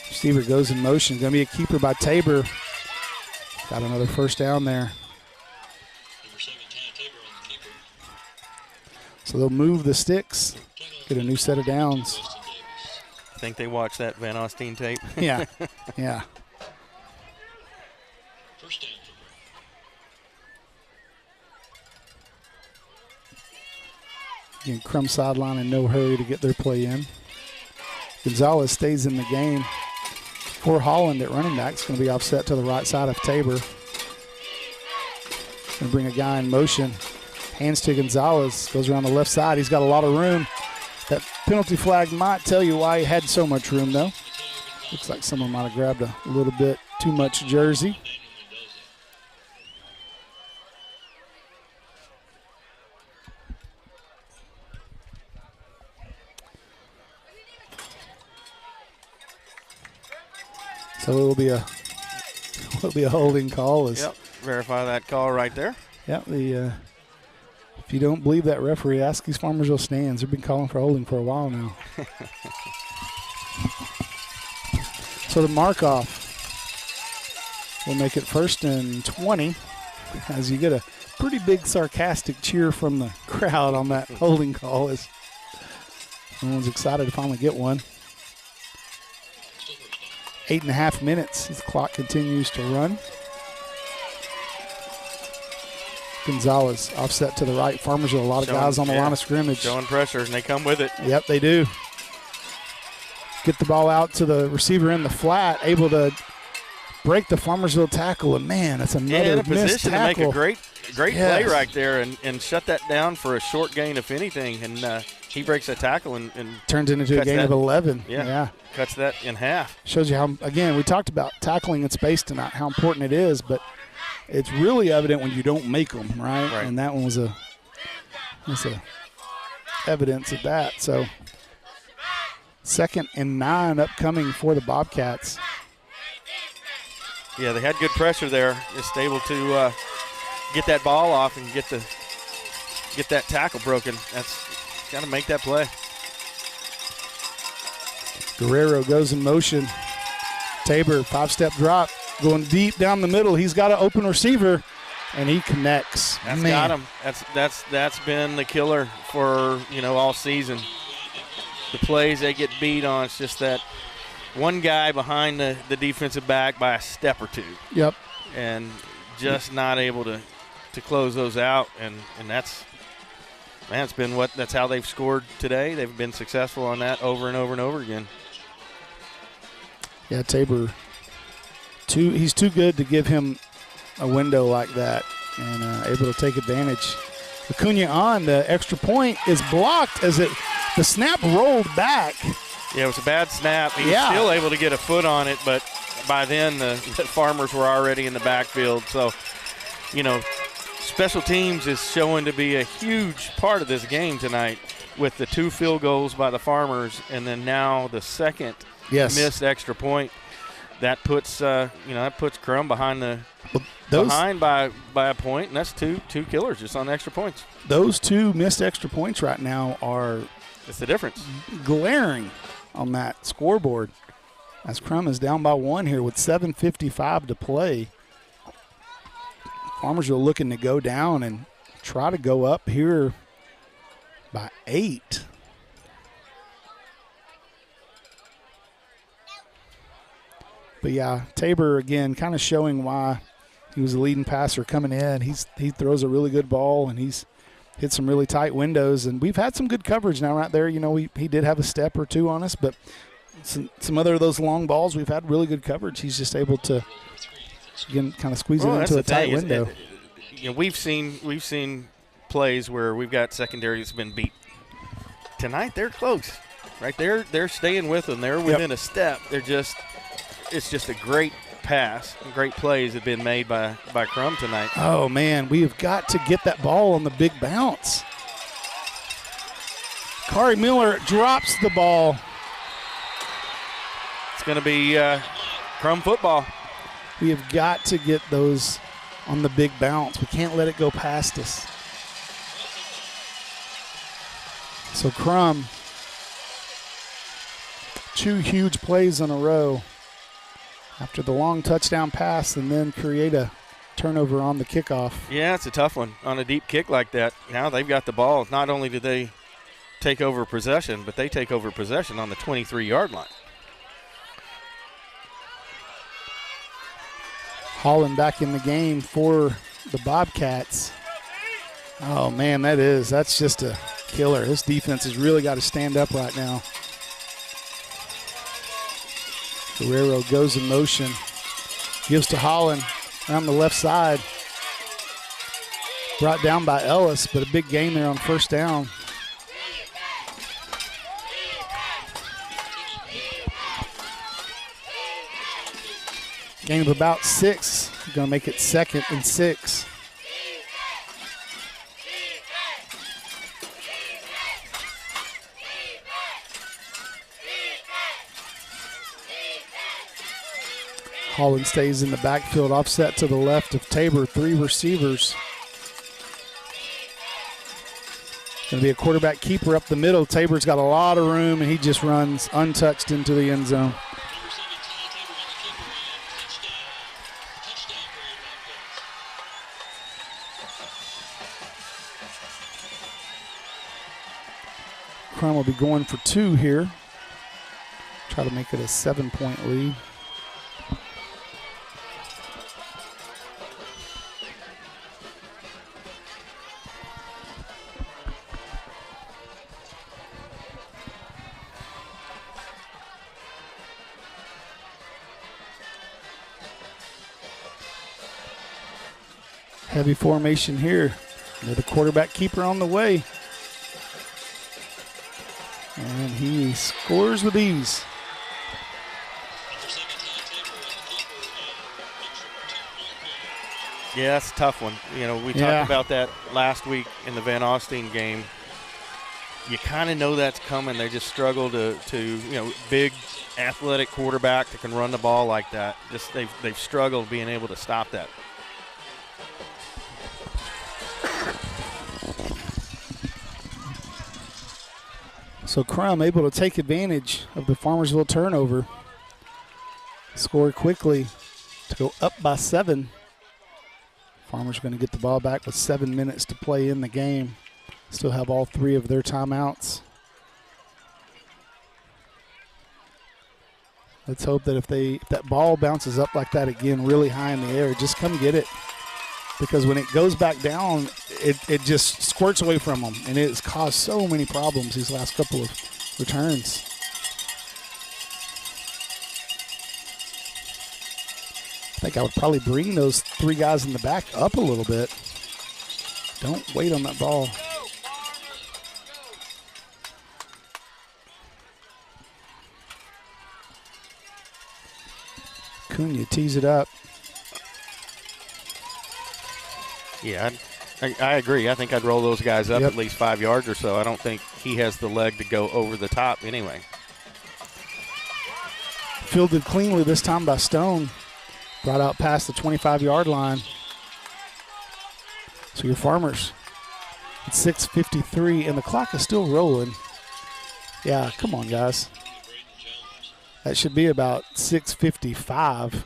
Receiver goes in motion. Going to be a keeper by Tabor. Got another first down there. So they'll move the sticks, get a new set of downs. I think they watched that Van Alstyne tape. Yeah, yeah. Again, Krum sideline in no hurry to get their play in. Gonzalez stays in the game. For Holland at running back, it's going to be offset to the right side of Tabor. Going to bring a guy in motion. Hands to Gonzalez. Goes around the left side. He's got a lot of room. That penalty flag might tell you why he had so much room, though. Looks like someone might have grabbed a little bit too much jersey. So it will be a holding call. Yep, verify that call right there. Yep, if you don't believe that referee, ask these Farmersville stands. They've been calling for holding for a while now. So the mark-off will make it 1st and 20 as you get a pretty big sarcastic cheer from the crowd on that holding call as everyone's excited to finally get one. 8.5 minutes as the clock continues to run. Gonzalez offset to the right. Farmersville, a lot of guys on the line of scrimmage. Showing pressure, and they come with it. Yep, they do. Get the ball out to the receiver in the flat, able to break the Farmersville tackle. And, man, that's another in a missed position tackle. To make a great play right there and shut that down for a short gain, if anything. And he breaks that tackle and turns it into a gain of 11. Yeah, cuts that in half. Shows you how, again, we talked about tackling in space tonight, how important it is, but it's really evident when you don't make them, right? And that one was a evidence of that. So 2nd and 9 upcoming for the Bobcats. Yeah, they had good pressure there. Just able to get that ball off and get that tackle broken. That's got to make that play. Guerrero goes in motion. Tabor, 5-step drop, going deep down the middle. He's got an open receiver, and he connects. That's got him. That's been the killer for all season. The plays they get beat on, it's just that one guy behind the defensive back by a step or two. Yep. And just not able to close those out, and that's that's how they've scored today. They've been successful on that over and over and over again. Yeah, Tabor, he's too good to give him a window like that, and able to take advantage. Acuna on the extra point is blocked as the snap rolled back. Yeah, it was a bad snap. He was still able to get a foot on it, but by then the Farmers were already in the backfield. So, special teams is showing to be a huge part of this game tonight with the 2 field goals by the Farmers and then now the second missed extra point. that puts that puts Krum behind by a point, and that's two killers just on extra points. Those 2 missed extra points right now are that's the difference. Glaring on that scoreboard. As Krum is down by 1 here with 7:55 to play. Farmersville looking to go down and try to go up here by 8. But yeah, Tabor again kind of showing why he was the leading passer coming in. He throws a really good ball, and he's hit some really tight windows. And we've had some good coverage now right there. He did have a step or 2 on us, but some other of those long balls, we've had really good coverage. He's just able to, again, kind of squeeze it into a tight window. We've seen plays where we've got secondary that's been beat. Tonight they're close, right? They're staying with them. They're within a step. It's just a great pass. Great plays have been made by Krum tonight. Oh man, we have got to get that ball on the big bounce. Kari Miller drops the ball. It's going to be Krum football. We have got to get those on the big bounce. We can't let it go past us. So Krum, 2 huge plays in a row after the long touchdown pass and then create a turnover on the kickoff. Yeah, it's a tough one on a deep kick like that. Now they've got the ball. Not only do they take over possession, but they take over possession on the 23-yard line. Holland back in the game for the Bobcats. Oh, man, that's just a killer. This defense has really got to stand up right now. Guerrero goes in motion, gives to Holland around the left side. Brought down by Ellis, but a big gain there on first down. Gain of about 6. Going to make it 2nd and 6. Holland stays in the backfield, offset to the left of Tabor. 3 receivers. Going to be a quarterback keeper up the middle. Tabor's got a lot of room, and he just runs untouched into the end zone. Krum will be going for 2 here. Try to make it a 7-point lead. Heavy formation here. Another quarterback keeper on the way. And he scores with ease. Yeah, that's a tough one. We talked about that last week in the Van Alstyne game. You kind of know that's coming. They just struggle to big athletic quarterback that can run the ball like that. Just they've struggled being able to stop that. So Krum able to take advantage of the Farmersville turnover. Score quickly to go up by 7. Farmers going to get the ball back with 7 minutes to play in the game. Still have all 3 of their timeouts. Let's hope that if that ball bounces up like that again really high in the air, just come get it. Because when it goes back down, it just squirts away from them. And it's caused so many problems these last couple of returns. I think I would probably bring those 3 guys in the back up a little bit. Don't wait on that ball. Cunha tees it up. Yeah, I agree. I think I'd roll those guys up at least 5 yards or so. I don't think he has the leg to go over the top anyway. Fielded cleanly this time by Stone. Brought out past the 25-yard line. So your Farmers at 6:53, and the clock is still rolling. Yeah, come on, guys. That should be about 6:55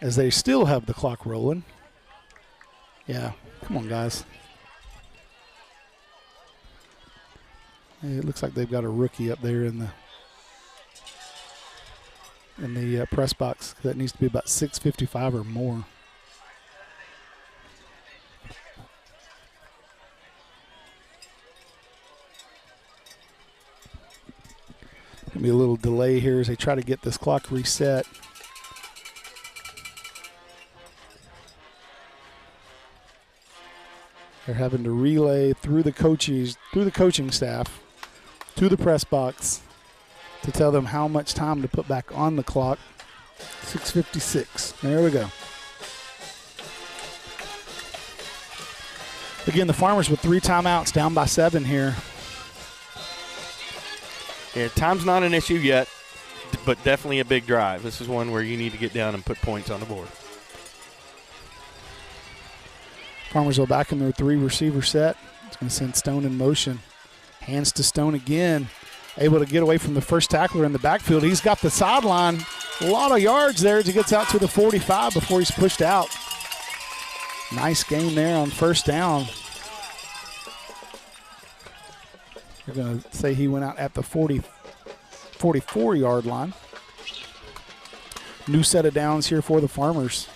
as they still have the clock rolling. Yeah, come on, guys. It looks like they've got a rookie up there in the press box. That needs to be about 6:55 or more. Gonna be a little delay here as they try to get this clock reset. They're having to relay through the coaching staff to the press box to tell them how much time to put back on the clock. 6:56. There we go. Again, the Farmers with 3 timeouts, down by 7 here. Yeah, time's not an issue yet, but definitely a big drive. This is one where you need to get down and put points on the board. Farmersville back in their 3-receiver set. It's going to send Stone in motion. Hands to Stone again. Able to get away from the first tackler in the backfield. He's got the sideline. A lot of yards there as he gets out to the 45 before he's pushed out. Nice game there on first down. They're going to say he went out at the 44-yard line. New set of downs here for the Farmers.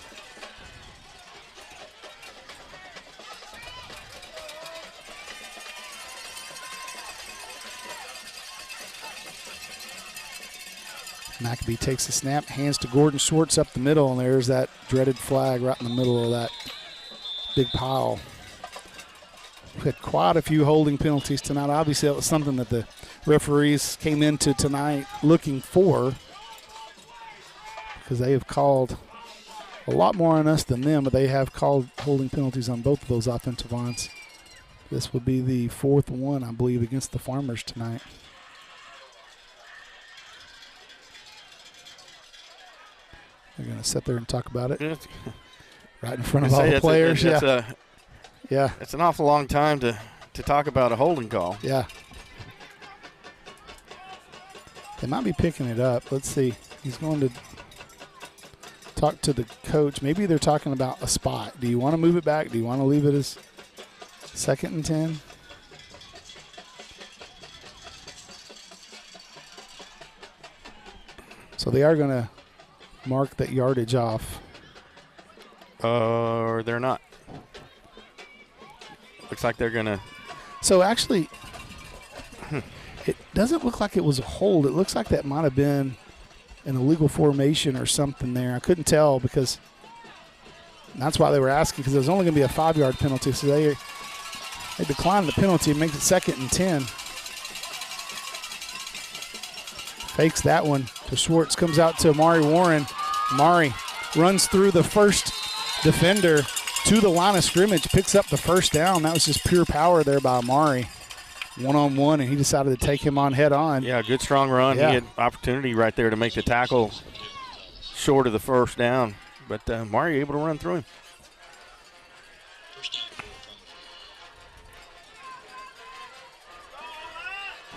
McAbee takes the snap, hands to Gordon Schwartz up the middle, and there's that dreaded flag right in the middle of that big pile. We had quite a few holding penalties tonight. Obviously, that was something that the referees came into tonight looking for, because they have called a lot more on us than them, but they have called holding penalties on both of those offensive lines. This would be the 4th one, I believe, against the Farmers tonight. They're going to sit there and talk about it right in front of all the players. Yeah. It's an awful long time to talk about a holding call. Yeah. They might be picking it up. Let's see. He's going to talk to the coach. Maybe they're talking about a spot. Do you want to move it back? Do you want to leave it as 2nd and 10? So they are going to mark that yardage off. Or they're not. Looks like they're going to. So actually, it doesn't look like it was a hold. It looks like that might have been an illegal formation or something there. I couldn't tell because that's why they were asking, because it was only going to be a 5-yard penalty. So they declined the penalty and makes it 2nd and 10. Fakes that one to Schwartz, comes out to Amari Warren. Amari runs through the first defender to the line of scrimmage, picks up the first down. That was just pure power there by Amari. One-on-one, and he decided to take him on head-on. Yeah, good strong run. Yeah. He had opportunity right there to make the tackle short of the first down. But Amari able to run through him.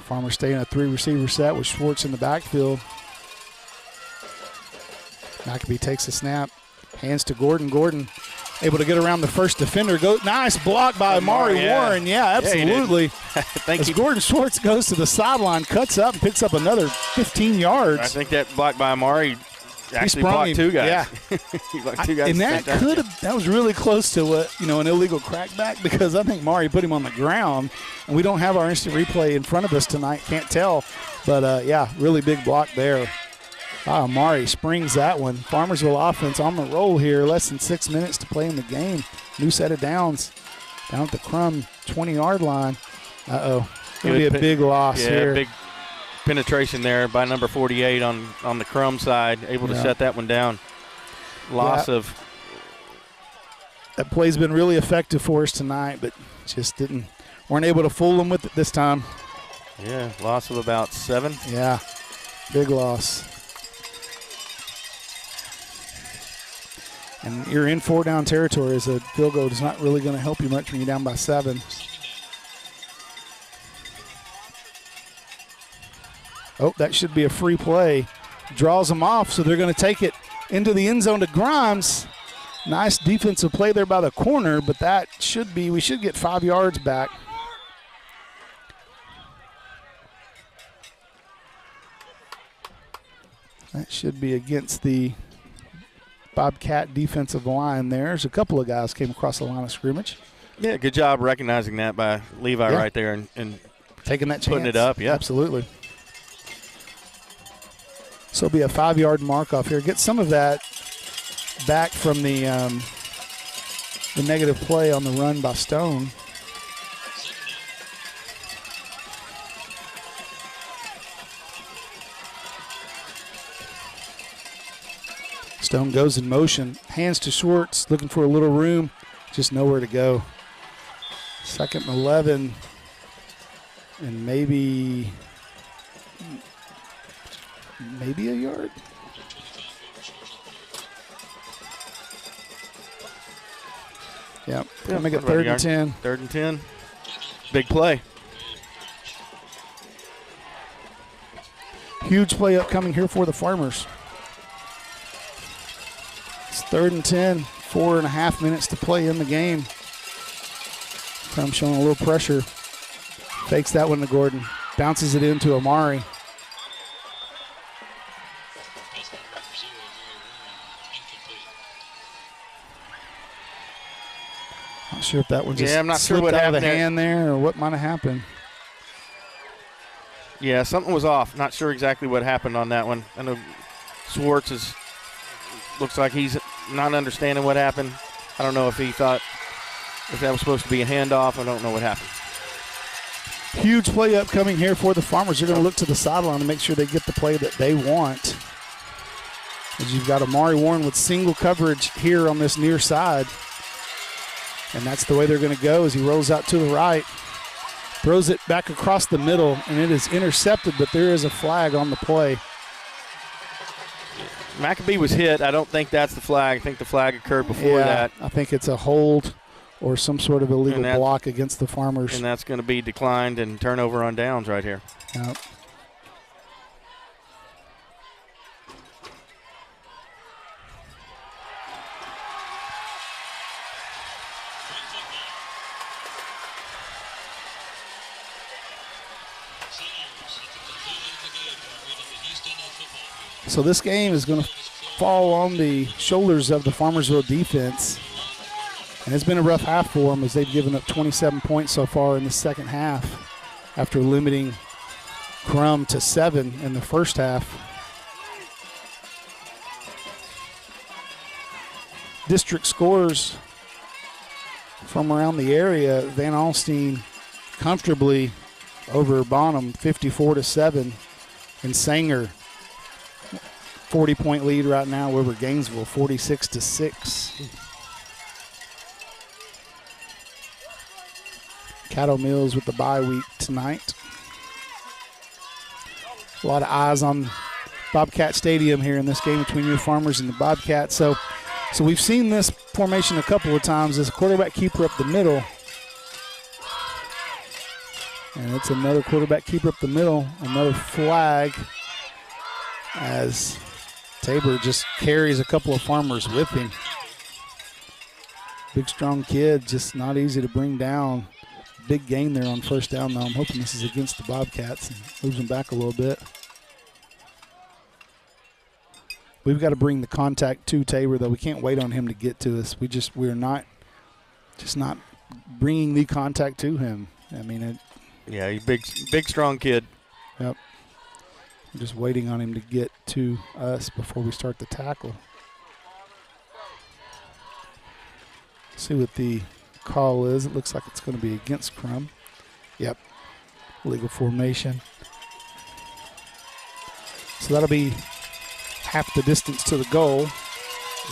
Farmers stay in a 3-receiver set with Schwartz in the backfield. McAbee takes the snap, hands to Gordon. Gordon able to get around the first defender. Nice block by Amari Warren. Yeah, absolutely. As Gordon Schwartz goes to the sideline, cuts up and picks up another 15 yards. I think that block by Amari actually blocked 2 guys. Yeah. He blocked 2 guys. And that was really close to an illegal crackback, because I think Amari put him on the ground, and we don't have our instant replay in front of us tonight. Can't tell. But, really big block there. Amari springs that one. Farmersville offense on the roll here. Less than 6 minutes to play in the game. New set of downs down at the Krum 20-yard line. Going to be a big loss here. Big penetration there by number 48 on the Krum side. Able to shut that one down. Loss of. That play's been really effective for us tonight, but just weren't able to fool them with it this time. Yeah, loss of about 7. Yeah, big loss. And you're in 4-down territory as a field goal is not really going to help you much when you're down by 7. Oh, that should be a free play. Draws them off, so they're going to take it into the end zone to Grimes. Nice defensive play there by the corner, but that should be, we should get 5 yards back. That should be against the Bobcat defensive line there. There's a couple of guys came across the line of scrimmage. Yeah, good job recognizing that by Levi right there and taking that chance. Putting it up, yeah. Absolutely. So it'll be a 5-yard mark off here. Get some of that back from the negative play on the run by Stone. Stone goes in motion, hands to Schwartz, looking for a little room, just nowhere to go. 2nd and 11, and maybe a yard. Yep, gonna make it 3rd and 10. 3rd and 10, big play. Huge play upcoming here for the Farmers. It's 3rd and 10, 4.5 minutes to play in the game. Krum showing a little pressure. Fakes that one to Gordon. Bounces it into Amari. Not sure if that one just I'm not sure slipped what out of happened the there. hand there or what might have happened. Yeah, something was off. Not sure exactly what happened on that one. I know Schwartz looks like he's not understanding what happened. I don't know if he thought if that was supposed to be a handoff. I don't know what happened. Huge play upcoming here for the Farmers. They're going to look to the sideline to make sure they get the play that they want. As you've got Amari Warren with single coverage here on this near side. And that's the way they're going to go as he rolls out to the right. Throws it back across the middle, and it is intercepted, but there is a flag on the play. McAbee was hit. I don't think that's the flag. I think the flag occurred before that. I think it's a hold or some sort of illegal block against the Farmers. And that's going to be declined and turnover on downs right here. Yep. So this game is going to fall on the shoulders of the Farmersville defense. And it's been a rough half for them as they've given up 27 points so far in the second half after limiting Krum to 7 in the first half. District scores from around the area, Van Alstyne comfortably over Bonham 54-7, and Sanger 40-point lead right now over Gainesville 46-6. Caddo Mills with the bye week tonight. A lot of eyes on Bobcat Stadium here in this game between your Farmers and the Bobcats. So we've seen this formation a couple of times as a quarterback keeper up the middle. And it's another quarterback keeper up the middle, another flag as Tabor just carries a couple of Farmers with him. Big, strong kid, just not easy to bring down. Big gain there on first down, though. I'm hoping this is against the Bobcats and moves them back a little bit. We've got to bring the contact to Tabor, though. We can't wait on him to get to us. We're not bringing the contact to him. I mean, yeah, he's big, strong kid. Yep. I'm just waiting on him to get to us before we start the tackle. See what the call is. It looks like it's going to be against Krum. Yep. Legal formation. So that'll be half the distance to the goal.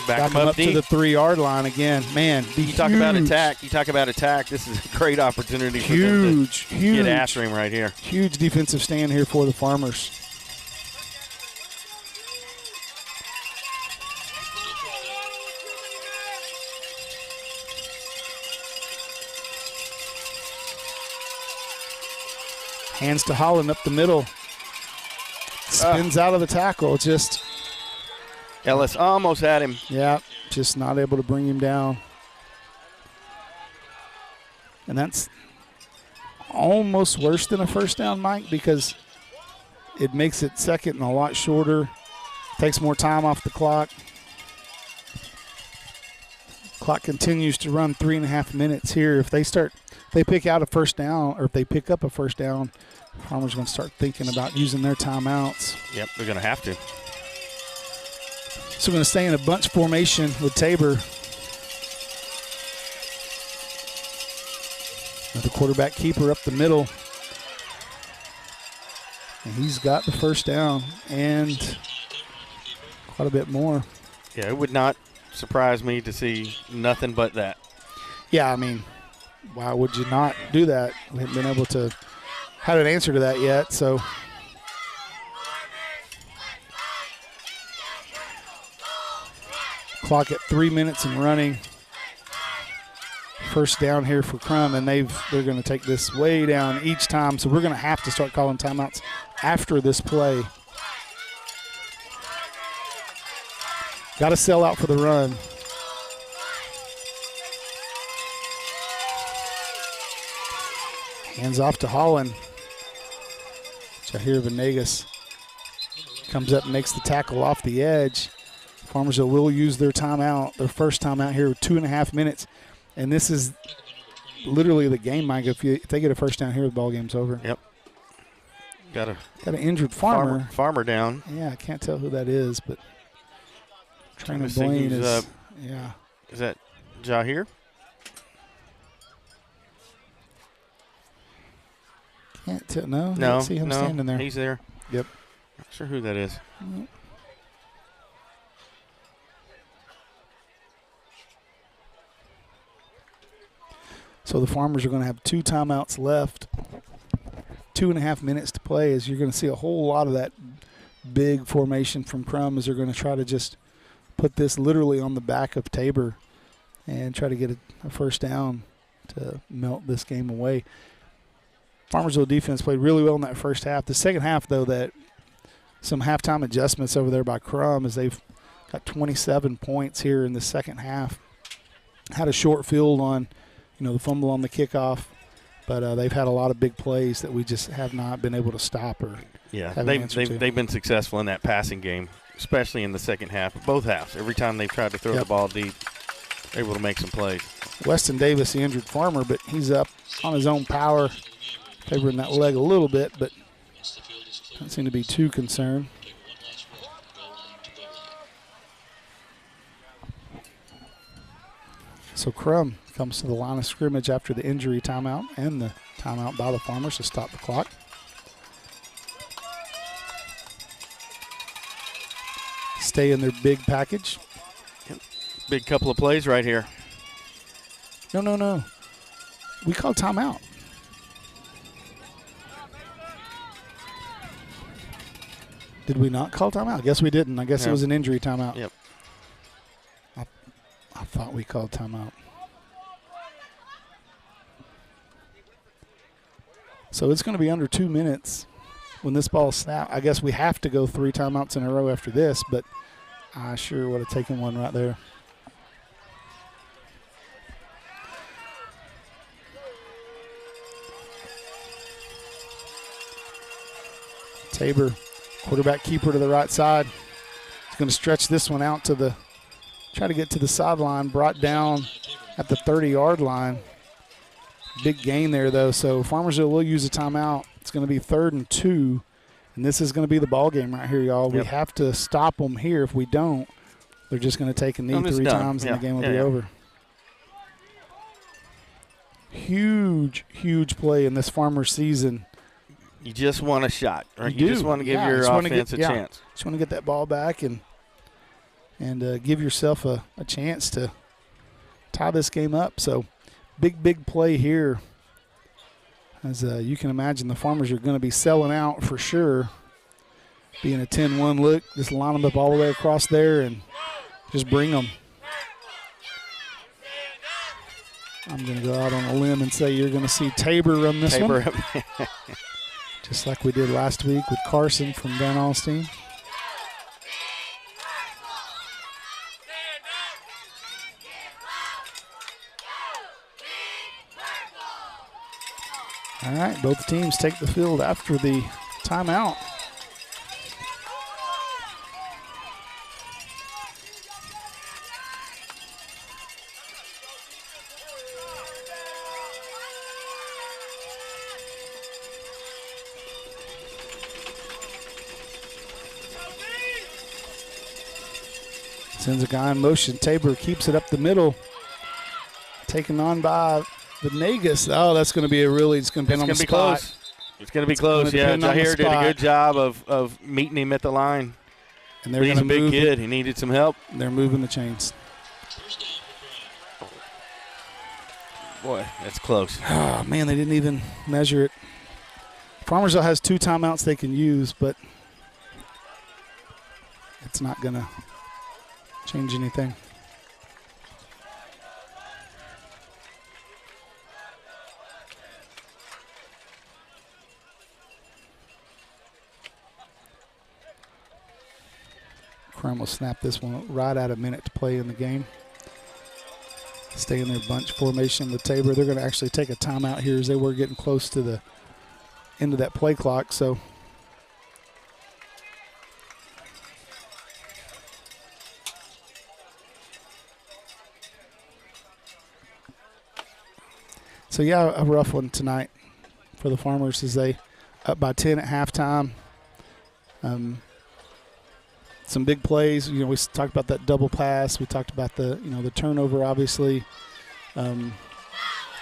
Back him up deep to the 3-yard line again. Man, you talk about attack. This is a great opportunity for them to get after him right here. Huge defensive stand here for the Farmers. Hands to Holland up the middle. Spins out of the tackle. Just Ellis almost had him. Yeah, just not able to bring him down. And that's almost worse than a first down, Mike, because it makes it second and a lot shorter. Takes more time off the clock. Clock continues to run 3.5 minutes here. If they pick out a first down, or if they pick up a first down, Farmers are going to start thinking about using their timeouts. Yep, they're going to have to. So we're going to stay in a bunch formation with Tabor. The quarterback keeper up the middle. And he's got the first down and quite a bit more. Yeah, it would not surprise me to see nothing but that. Yeah, I mean, why would you not do that? We haven't been able to have an answer to that yet, so. Clock at 3 minutes and running. First down here for Krum, and they're going to take this way down each time, so we're going to have to start calling timeouts after this play. Got to sell out for the run. Hands off to Holland. Jahir Venegas comes up and makes the tackle off the edge. Farmersville will use their timeout, their first timeout here with 2.5 minutes. And this is literally the game, Mike. If they get a first down here, the ball game's over. Yep. Got an injured farmer. Farmer down. Yeah, I can't tell who that is, but Trainer Blaine is. Yeah. Is that Jahir? Can't tell. No. I No. don't see him standing there. He's there. Yep. Not sure who that is. Yep. So the Farmers are going to have 2 timeouts left, 2.5 minutes to play, as you're going to see a whole lot of that big formation from Krum as they're going to try to just put this literally on the back of Tabor and try to get a first down to melt this game away. Farmersville defense played really well in that first half. The second half, though, that some halftime adjustments over there by Krum as they've got 27 points here in the second half. Had a short field on the fumble on the kickoff, but they've had a lot of big plays that we just have not been able to stop or they've been successful in that passing game, especially in the second half, both halves. Every time they've tried to throw the ball deep, able to make some plays. Weston Davis, the injured farmer, but he's up on his own power, favoring that leg a little bit, but doesn't seem to be too concerned. So Krum comes to the line of scrimmage after the injury timeout and the timeout by the Farmers to stop the clock. Stay in their big package. Big couple of plays right here. No. We called timeout. Did we not call timeout? I guess we didn't. I guess it was an injury timeout. Yep. I thought we called timeout. So it's going to be under 2 minutes when this ball snaps. I guess we have to go 3 timeouts in a row after this, but I sure would have taken one right there. Tabor, quarterback keeper to the right side. He's going to stretch this one out to try to get to the sideline, brought down at the 30-yard line. Big gain there, though, so Farmersville will use a timeout. It's going to be 3rd and 2, and this is going to be the ball game right here, y'all. Yep. We have to stop them here. If we don't, they're just going to take a knee 3 times, and the game will be over. Huge, huge play in this Farmers season. You just want a shot, right? You just want to give your offense a chance. Just want to get that ball back and give yourself a chance to tie this game up. So big play here. As you can imagine, the Farmers are going to be selling out for sure. Being a 10-1 look, just line them up all the way across there and just bring them. I'm going to go out on a limb and say you're going to see Tabor run this one. just like we did last week with Carson from Van Alstyne. All right, both teams take the field after the timeout. Sends a guy in motion. Tabor keeps it up the middle. Taken on by Venegas. Oh, that's going to be it's going to depend on the spot. Close. It's going to be close, yeah. Jair did a good job of meeting him at the line. And they're He's a big kid. He needed some help. They're moving the chains. Boy, that's close. Oh, man, they didn't even measure it. Farmersville has 2 timeouts they can use, but it's not going to change anything. Krum will snap this one right at a minute to play in the game. Stay in their bunch formation with Tabor. They're going to actually take a timeout here as they were getting close to the end of that play clock. So yeah, a rough one tonight for the Farmers as they up by 10 at halftime. Some big plays. You know, we talked about that double pass. We talked about the turnover, obviously, and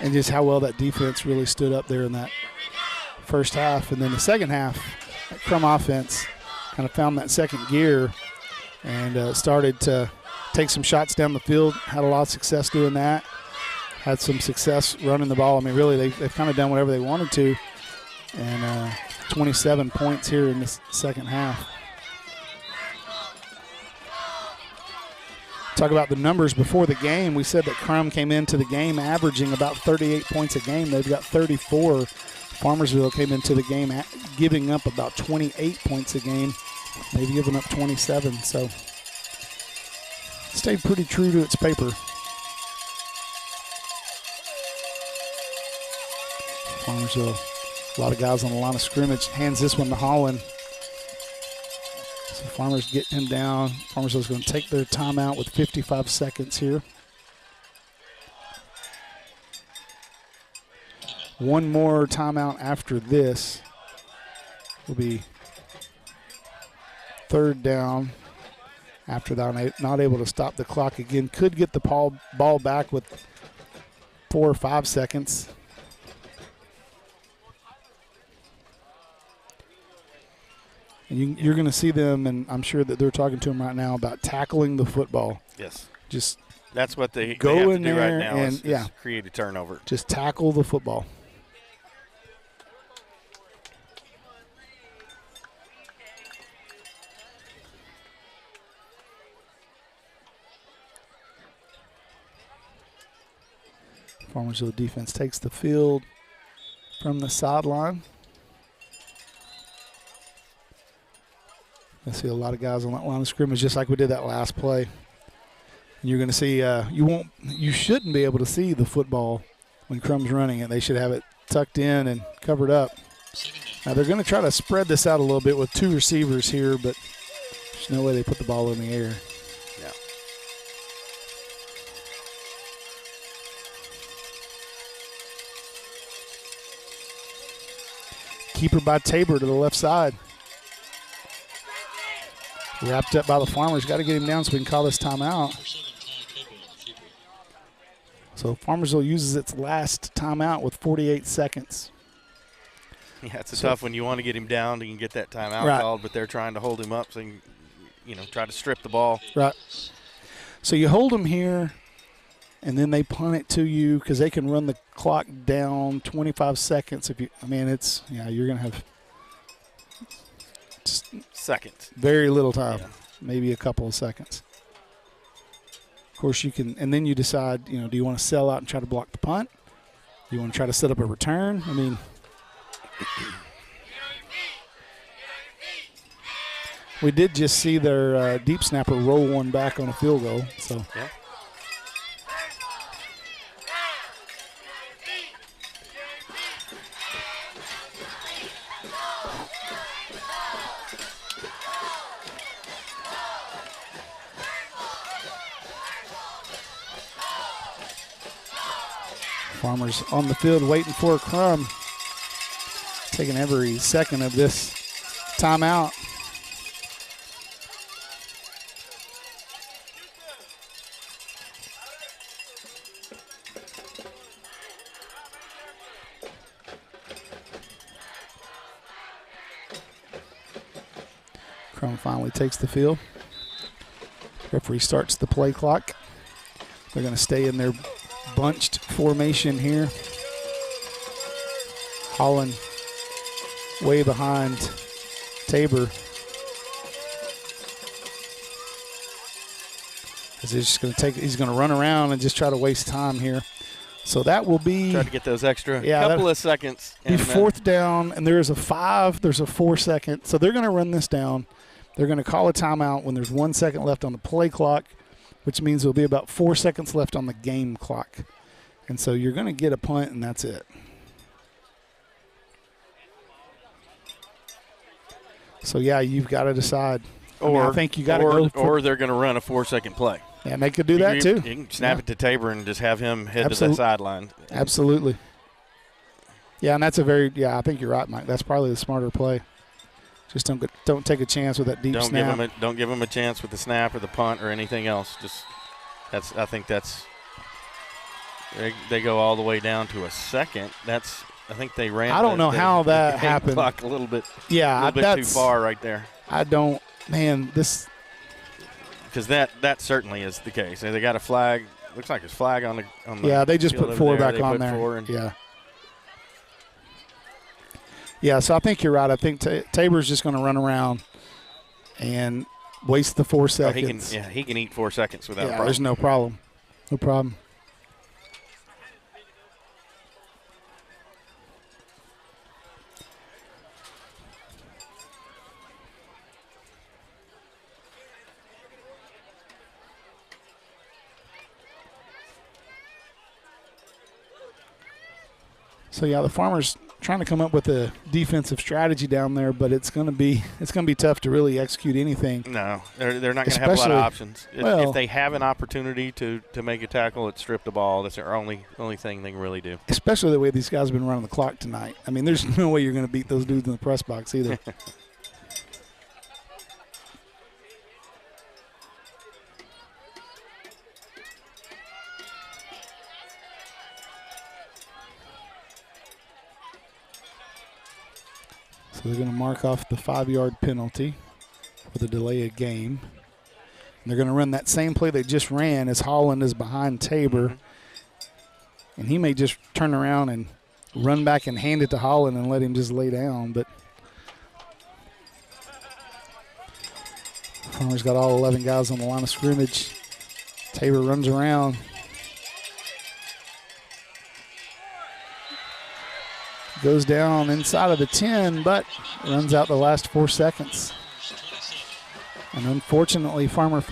just how well that defense really stood up there in that first half. And then the second half, that Krum offense kind of found that second gear and started to take some shots down the field. Had a lot of success doing that. Had some success running the ball. I mean, really, they've kind of done whatever they wanted to. And 27 points here in the second half. Talk about the numbers before the game. We said that Krum came into the game averaging about 38 points a game. They've got 34. Farmersville came into the game giving up about 28 points a game. They've given up 27. So stayed pretty true to its paper. Farmersville, a lot of guys on the line of scrimmage. Hands this one to Holland. So Farmers get him down. Farmersville's going to take their timeout with 55 seconds here. One more timeout after this will be third down. After that, not able to stop the clock again. Could get the ball back with 4 or 5 seconds. And you're going to see them, and I'm sure that they're talking to them right now about tackling the football. Yes. Just that's what they go have in to do there right now and is create a turnover. Just tackle the football. Farmersville defense takes the field from the sideline. I see a lot of guys on that line of scrimmage, just like we did that last play. And you're going to see you shouldn't be able to see the football when Krum's running it. They should have it tucked in and covered up. Now they're going to try to spread this out a little bit with 2 receivers here, but there's no way they put the ball in the air. Yeah. Keeper by Tabor to the left side. Wrapped up by the Farmers. Got to get him down so we can call this timeout. So Farmersville uses its last timeout with 48 seconds. Yeah, it's tough when you want to get him down and get that timeout called, but they're trying to hold him up so you can, try to strip the ball. Right. So you hold him here, and then they punt it to you because they can run the clock down 25 seconds. You're going to have just seconds. Very little time, maybe a couple of seconds. Of course, you can, and then you decide, do you want to sell out and try to block the punt? Do you want to try to set up a return? We did just see their deep snapper roll one back on a field goal. So. Yeah. Farmers on the field waiting for Krum. Taking every second of this timeout. Krum finally takes the field. Referee starts the play clock. They're going to stay in their bunched formation here. Holland way behind Tabor. He's going to run around and just try to waste time here. So that will be. Try to get those extra couple of seconds. Be fourth down, and there's a 4 second. So they're going to run this down. They're going to call a timeout when there's 1 second left on the play clock, which means there'll be about 4 seconds left on the game clock. And so you're going to get a punt, and that's it. So, yeah, you've got to decide. I think you got to go. Or they're going to run a 4-second play. Yeah, and they could do that too. You can snap it to Tabor and just have him head to the sideline. Absolutely. Yeah, and that's I think you're right, Mike. That's probably the smarter play. Just don't take a chance with that deep snap. Don't give him a chance with the snap or the punt or anything else. I think they go all the way down to a second. I think they ran. I don't know how that happened. Clock a little bit. Yeah, a little bit too far right there. I don't. Man, this. Because that certainly is the case. They got a flag. Looks like it's flag on the. Yeah, they just put 4 back on there. Yeah. Yeah, so I think you're right. I think Tabor's just going to run around and waste the 4 seconds. He can eat 4 seconds without a problem. There's no problem. No problem. So yeah, the Farmers trying to come up with a defensive strategy down there, but it's going to be tough to really execute anything. No, they're not going to have a lot of options. If they have an opportunity to make a tackle, it's strip the ball. That's their only thing they can really do. Especially the way these guys have been running the clock tonight. I mean, there's no way you're going to beat those dudes in the press box either. So they're going to mark off the 5-yard penalty for the delay of game. And they're going to run that same play they just ran as Holland is behind Tabor. Mm-hmm. And he may just turn around and run back and hand it to Holland and let him just lay down. But Farmers got all 11 guys on the line of scrimmage. Tabor runs around. Goes down inside of the 10, but runs out the last 4 seconds. And unfortunately, Farmers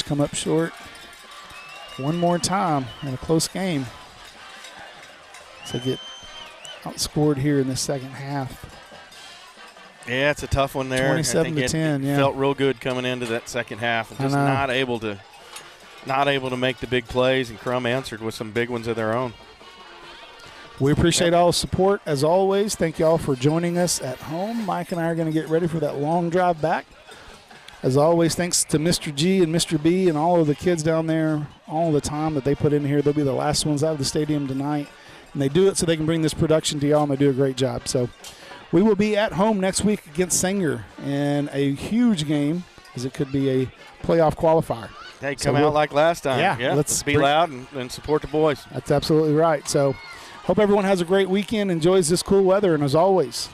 come up short one more time in a close game. So get outscored here in the second half. Yeah, it's a tough one there. 27-10, yeah. Felt real good coming into that second half. And just not able to make the big plays, and Krum answered with some big ones of their own. We appreciate all the support, as always. Thank you all for joining us at home. Mike and I are going to get ready for that long drive back. As always, thanks to Mr. G and Mr. B and all of the kids down there, all the time that they put in here. They'll be the last ones out of the stadium tonight. And they do it so they can bring this production to y'all, and they do a great job. So we will be at home next week against Sanger in a huge game, as it could be a playoff qualifier. Hey, come out like last time. Yeah. Let's be loud and support the boys. That's absolutely right. So hope everyone has a great weekend, enjoys this cool weather, and as always,